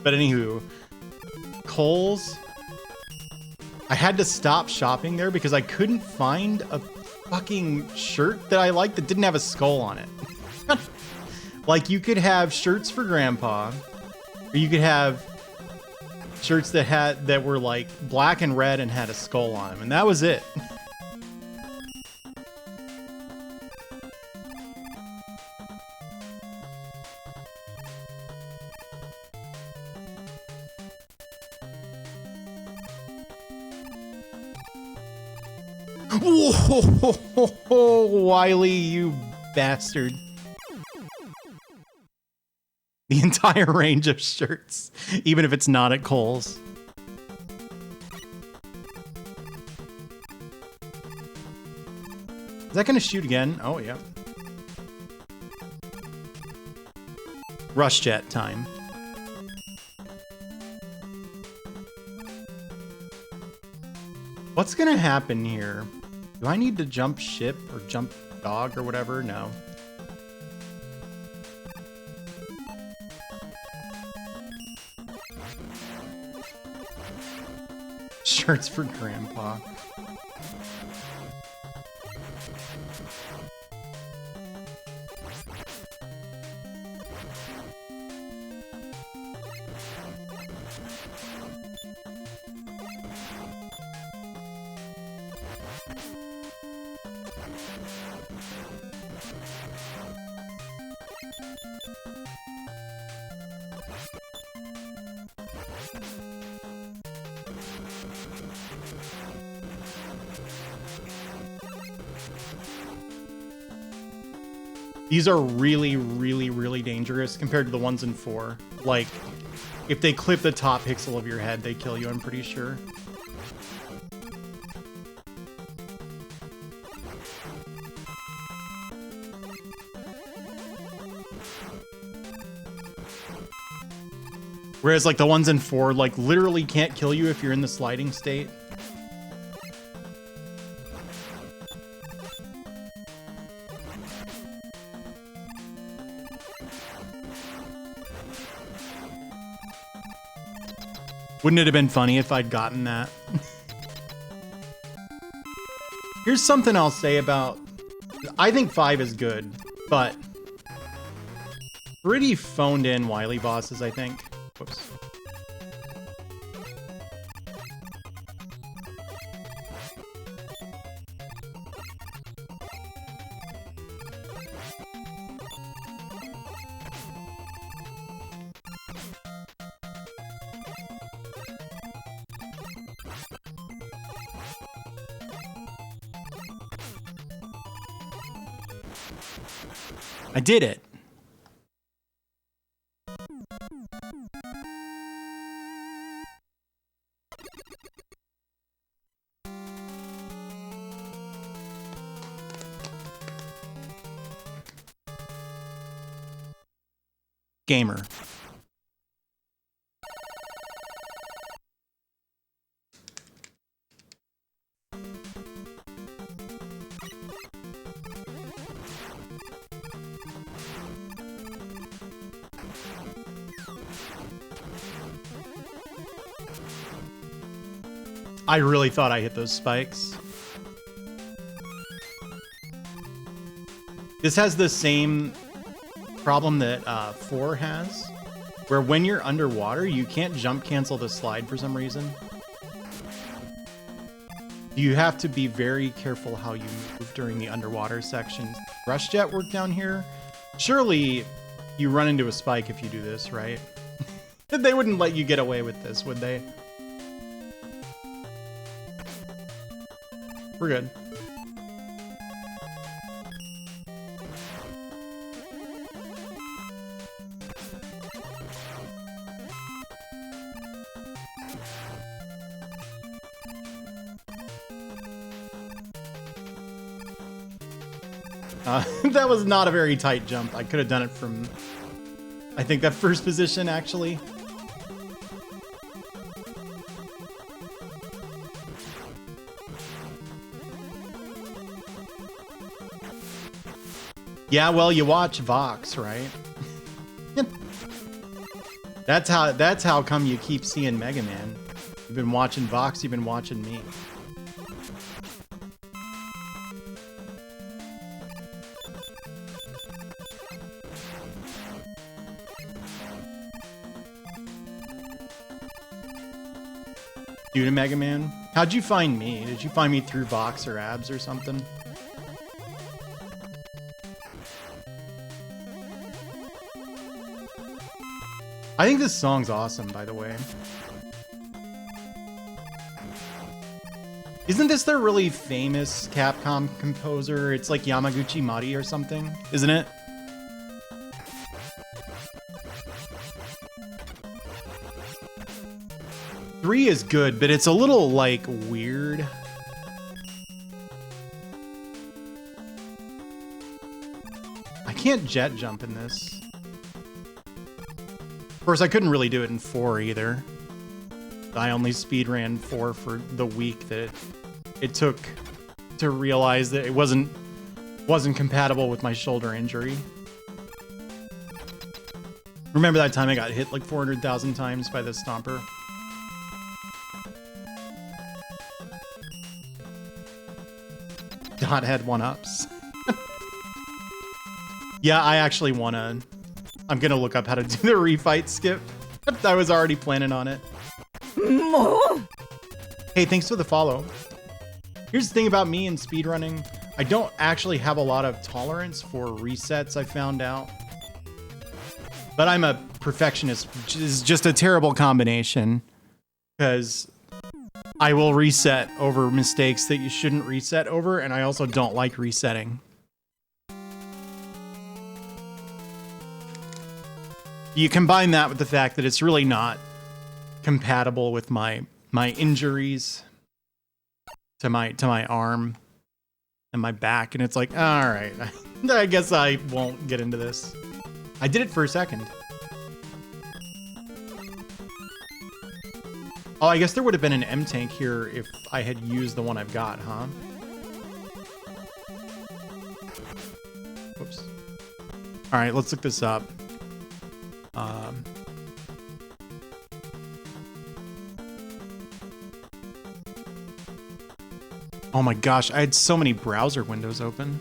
But anywho, Kohl's, I had to stop shopping there because I couldn't find a fucking shirt that I liked that didn't have a skull on it. Like, you could have shirts for grandpa, or you could have shirts that were like black and red and had a skull on them, and that was it. Whoa, Wily, you bastard. The entire range of shirts, even if it's not at Kohl's. Is that gonna shoot again? Oh, yeah. Rush jet time. What's gonna happen here? Do I need to jump ship or jump dog or whatever? No. Shirts for grandpa. These are really, really, really dangerous compared to the ones in 4. Like, if they clip the top pixel of your head, they kill you, I'm pretty sure. Whereas, like, the ones in 4, like, literally can't kill you if you're in the sliding state. Wouldn't it have been funny if I'd gotten that? Here's something I'll say about... I think 5 is good, but... pretty phoned in Wily bosses, I think. Whoops. I did it. Gamer. I really thought I hit those spikes. This has the same problem that 4 has, where when you're underwater, you can't jump cancel the slide for some reason. You have to be very careful how you move during the underwater sections. Rush jet work down here. Surely you run into a spike if you do this, right? They wouldn't let you get away with this, would they? We're good. That was not a very tight jump. I could have done it from, I think, that first position, actually. Yeah, well, you watch Vox, right? That's how come you keep seeing Mega Man. you've been watching Vox, you've been watching me. Dude, Mega Man, how'd you find me? Did you find me through Vox or Abs or something? I think this song's awesome, by the way. Isn't this their really famous Capcom composer? It's like Yamaguchi Mari or something, isn't it? Three is good, but it's a little, like, weird. I can't jet jump in this. Of course, I couldn't really do it in 4 either. I only speedran 4 for the week that it took to realize that it wasn't compatible with my shoulder injury. Remember that time I got hit like 400,000 times by the Stomper? Dot had 1-ups. Yeah, I actually wanna... I'm gonna look up how to do the refight skip. I was already planning on it. Hey, thanks for the follow. Here's the thing about me and speedrunning. I don't actually have a lot of tolerance for resets, I found out. But I'm a perfectionist, which is just a terrible combination. Because I will reset over mistakes that you shouldn't reset over, and I also don't like resetting. You combine that with the fact that it's really not compatible with my injuries to my arm and my back, and it's like, all right, I guess I won't get into this. I did it for a second. Oh, I guess there would have been an M tank here if I had used the one I've got, huh? Whoops. All right, let's look this up. Oh my gosh, I had so many browser windows open.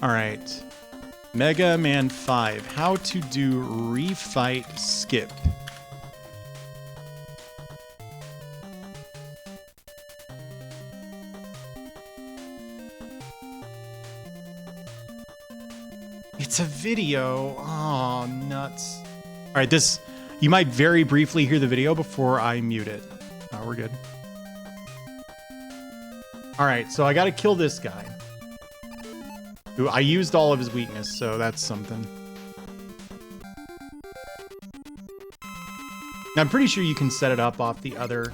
All right. Mega Man 5. How to do refight skip. It's a video. Oh, nuts. All right, this... You might very briefly hear the video before I mute it. Oh, we're good. All right, so I gotta kill this guy. Who I used all of his weakness, so that's something. Now, I'm pretty sure you can set it up off the other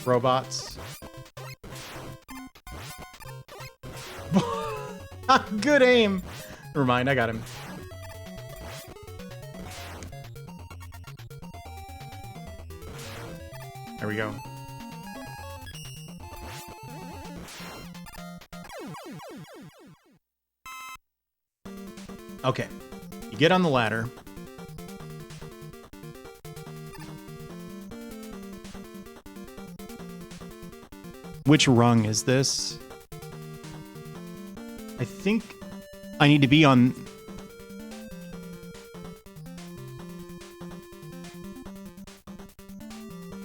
robots. Good aim. Never mind, I got him. There we go. Okay, you get on the ladder. Which rung is this? I think I need to be on...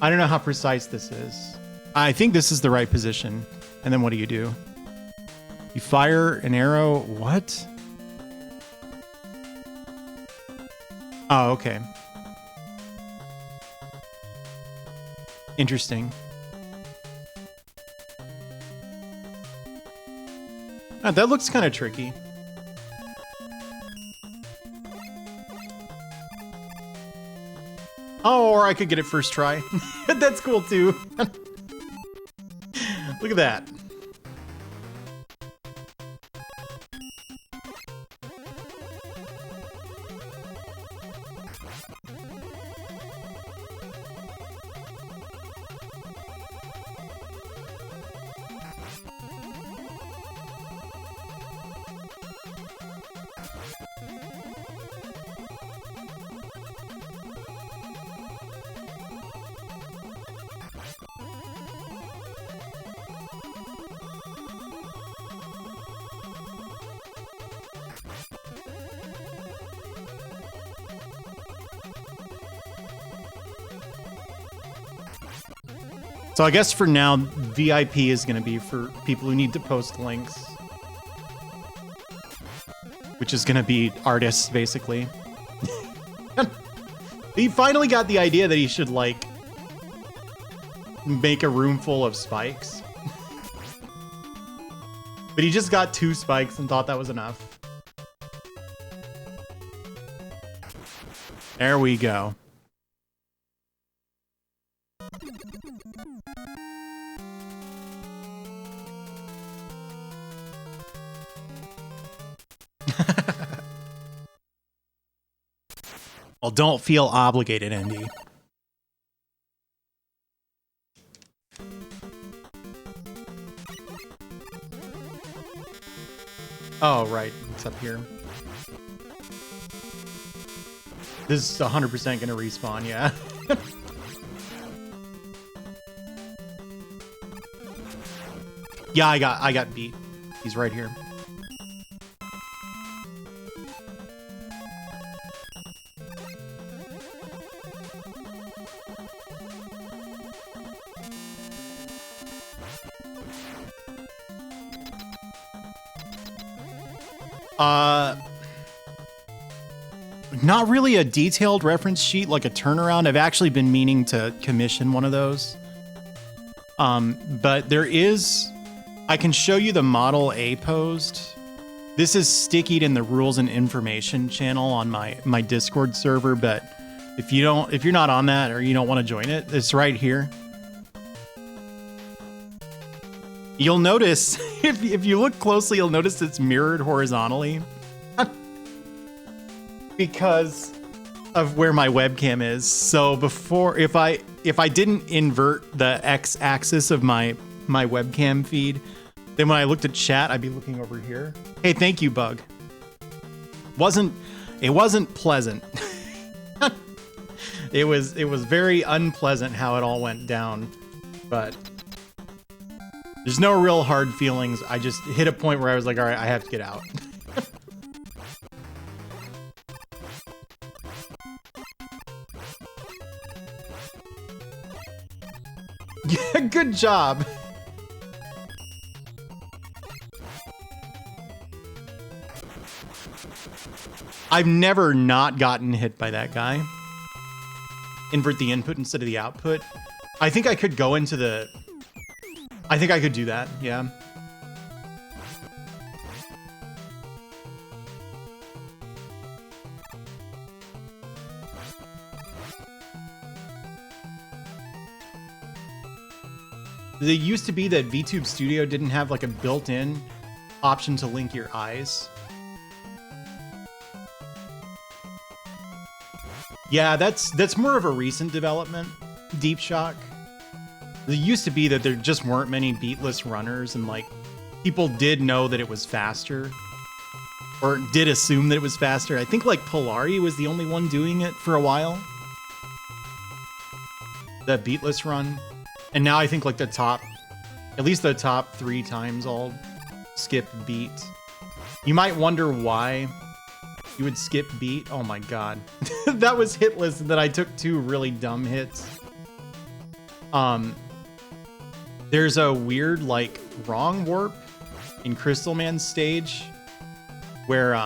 I don't know how precise this is. I think this is the right position. And then what do? You fire an arrow. What? Oh, okay. Interesting. Oh, that looks kind of tricky. Oh, or I could get it first try. That's cool too. Look at that. So I guess for now, VIP is going to be for people who need to post links. Which is going to be artists, basically. He finally got the idea that he should, like, make a room full of spikes. But he just got 2 spikes and thought that was enough. There we go. Well, don't feel obligated, Andy. Oh, right. It's up here. This is 100% gonna respawn, yeah. Yeah, I got beat. He's right here. Not really a detailed reference sheet, like a turnaround. I've actually been meaning to commission one of those. But there is, I can show you the Model A post. This is stickied in the rules and information channel on my Discord server, but if you're not on that or you don't want to join it, it's right here. You'll notice, if you look closely, you'll notice it's mirrored horizontally. Because of where my webcam is. So before, if I didn't invert the x-axis of my webcam feed, then when I looked at chat, I'd be looking over here. Hey, thank you, Bug. It wasn't pleasant. It was very unpleasant how it all went down, but there's no real hard feelings. I just hit a point where I was like, all right, I have to get out. Yeah, good job. I've never not gotten hit by that guy. Invert the input instead of the output. I think I could go into the... I think I could do that, yeah. It used to be that VTube Studio didn't have like a built-in option to link your eyes. Yeah, that's more of a recent development, Deep Shock. It used to be that there just weren't many beatless runners, and like people did know that it was faster, or did assume that it was faster. I think like Polari was the only one doing it for a while. The beatless run. And now I think like the top, at least the top 3 times I'll skip beat. You might wonder why you would skip beat. Oh my god. That was hitless, and then I took 2 really dumb hits. There's a weird like wrong warp in Crystal Man's stage where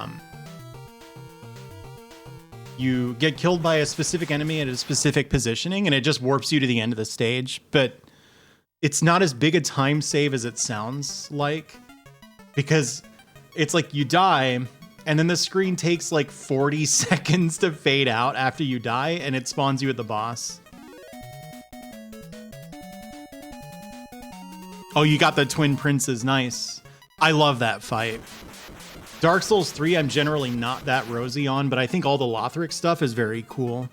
you get killed by a specific enemy at a specific positioning, and it just warps you to the end of the stage. But it's not as big a time save as it sounds like, because it's like you die, and then the screen takes like 40 seconds to fade out after you die, and it spawns you at the boss. Oh, you got the Twin Princes. Nice. I love that fight. Dark Souls 3, I'm generally not that rosy on, but I think all the Lothric stuff is very cool.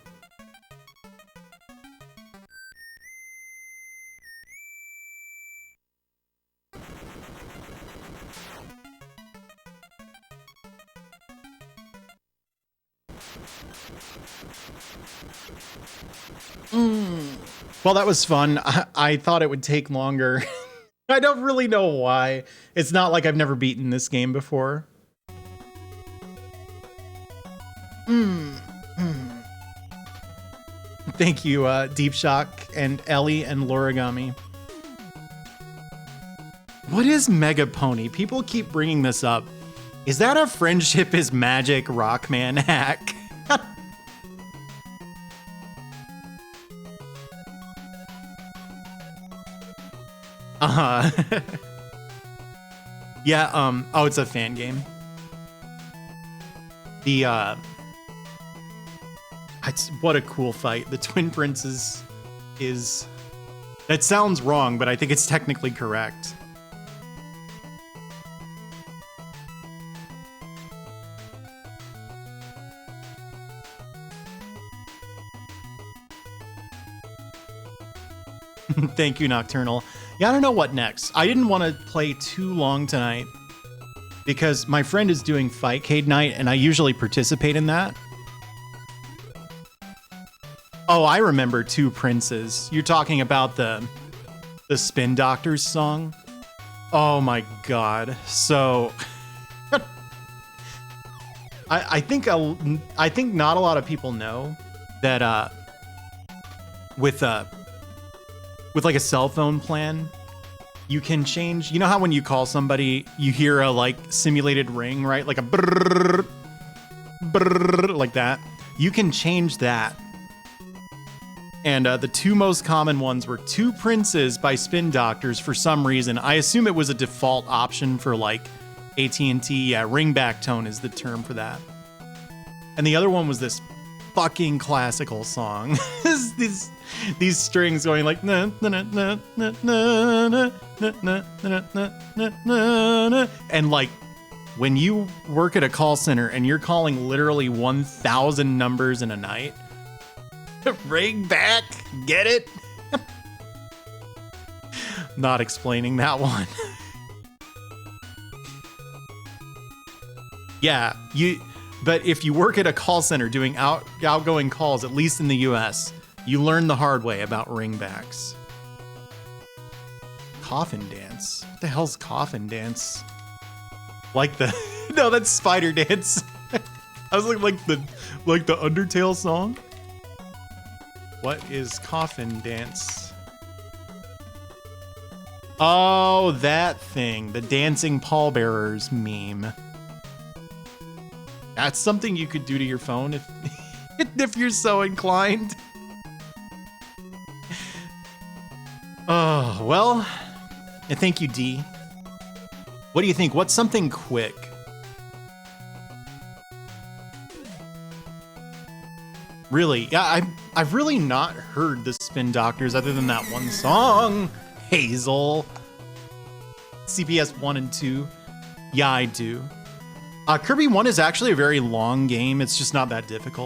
Well, that was fun. I thought it would take longer. I don't really know why. It's not like I've never beaten this game before. Thank you, Deep Shock and Ellie and Lorigami. What is Mega Pony? People keep bringing this up. Is that a Friendship is Magic Rockman hack? Yeah, oh, it's a fan game. What a cool fight. The Twin Princes is... That sounds wrong, but I think it's technically correct. Thank you, Nocturnal. Yeah, I don't know what next. I didn't want to play too long tonight because my friend is doing Fightcade night and I usually participate in that. Oh, I remember Two Princes. You're talking about the Spin Doctors song? Oh my god. So I think not a lot of people know that with like a cell phone plan, you can change. You know how when you call somebody, you hear a like simulated ring, right? Like a brrr, brrr, like that. You can change that. And the two most common ones were Two Princes by Spin Doctors for some reason. I assume it was a default option for like AT&T. Yeah, ringback tone is the term for that. And the other one was this fucking classical song. These strings going like na na na na na na na na na na na, and like when you work at a call center and you're calling literally 1,000 numbers in a night, ring back, get it? Not explaining that one. Yeah, but if you work at a call center doing outgoing calls, at least in the US, you learn the hard way about ringbacks. Coffin dance? What the hell's coffin dance? Like the... No, that's spider dance. I was like the Undertale song. What is coffin dance? Oh, that thing. The dancing pallbearers meme. That's something you could do to your phone if you're so inclined. Oh, well, thank you, D. What do you think? What's something quick? Really? Yeah, I've really not heard the Spin Doctors other than that one song, Hazel. CPS 1 and 2. Yeah, I do. Kirby 1 is actually a very long game. It's just not that difficult.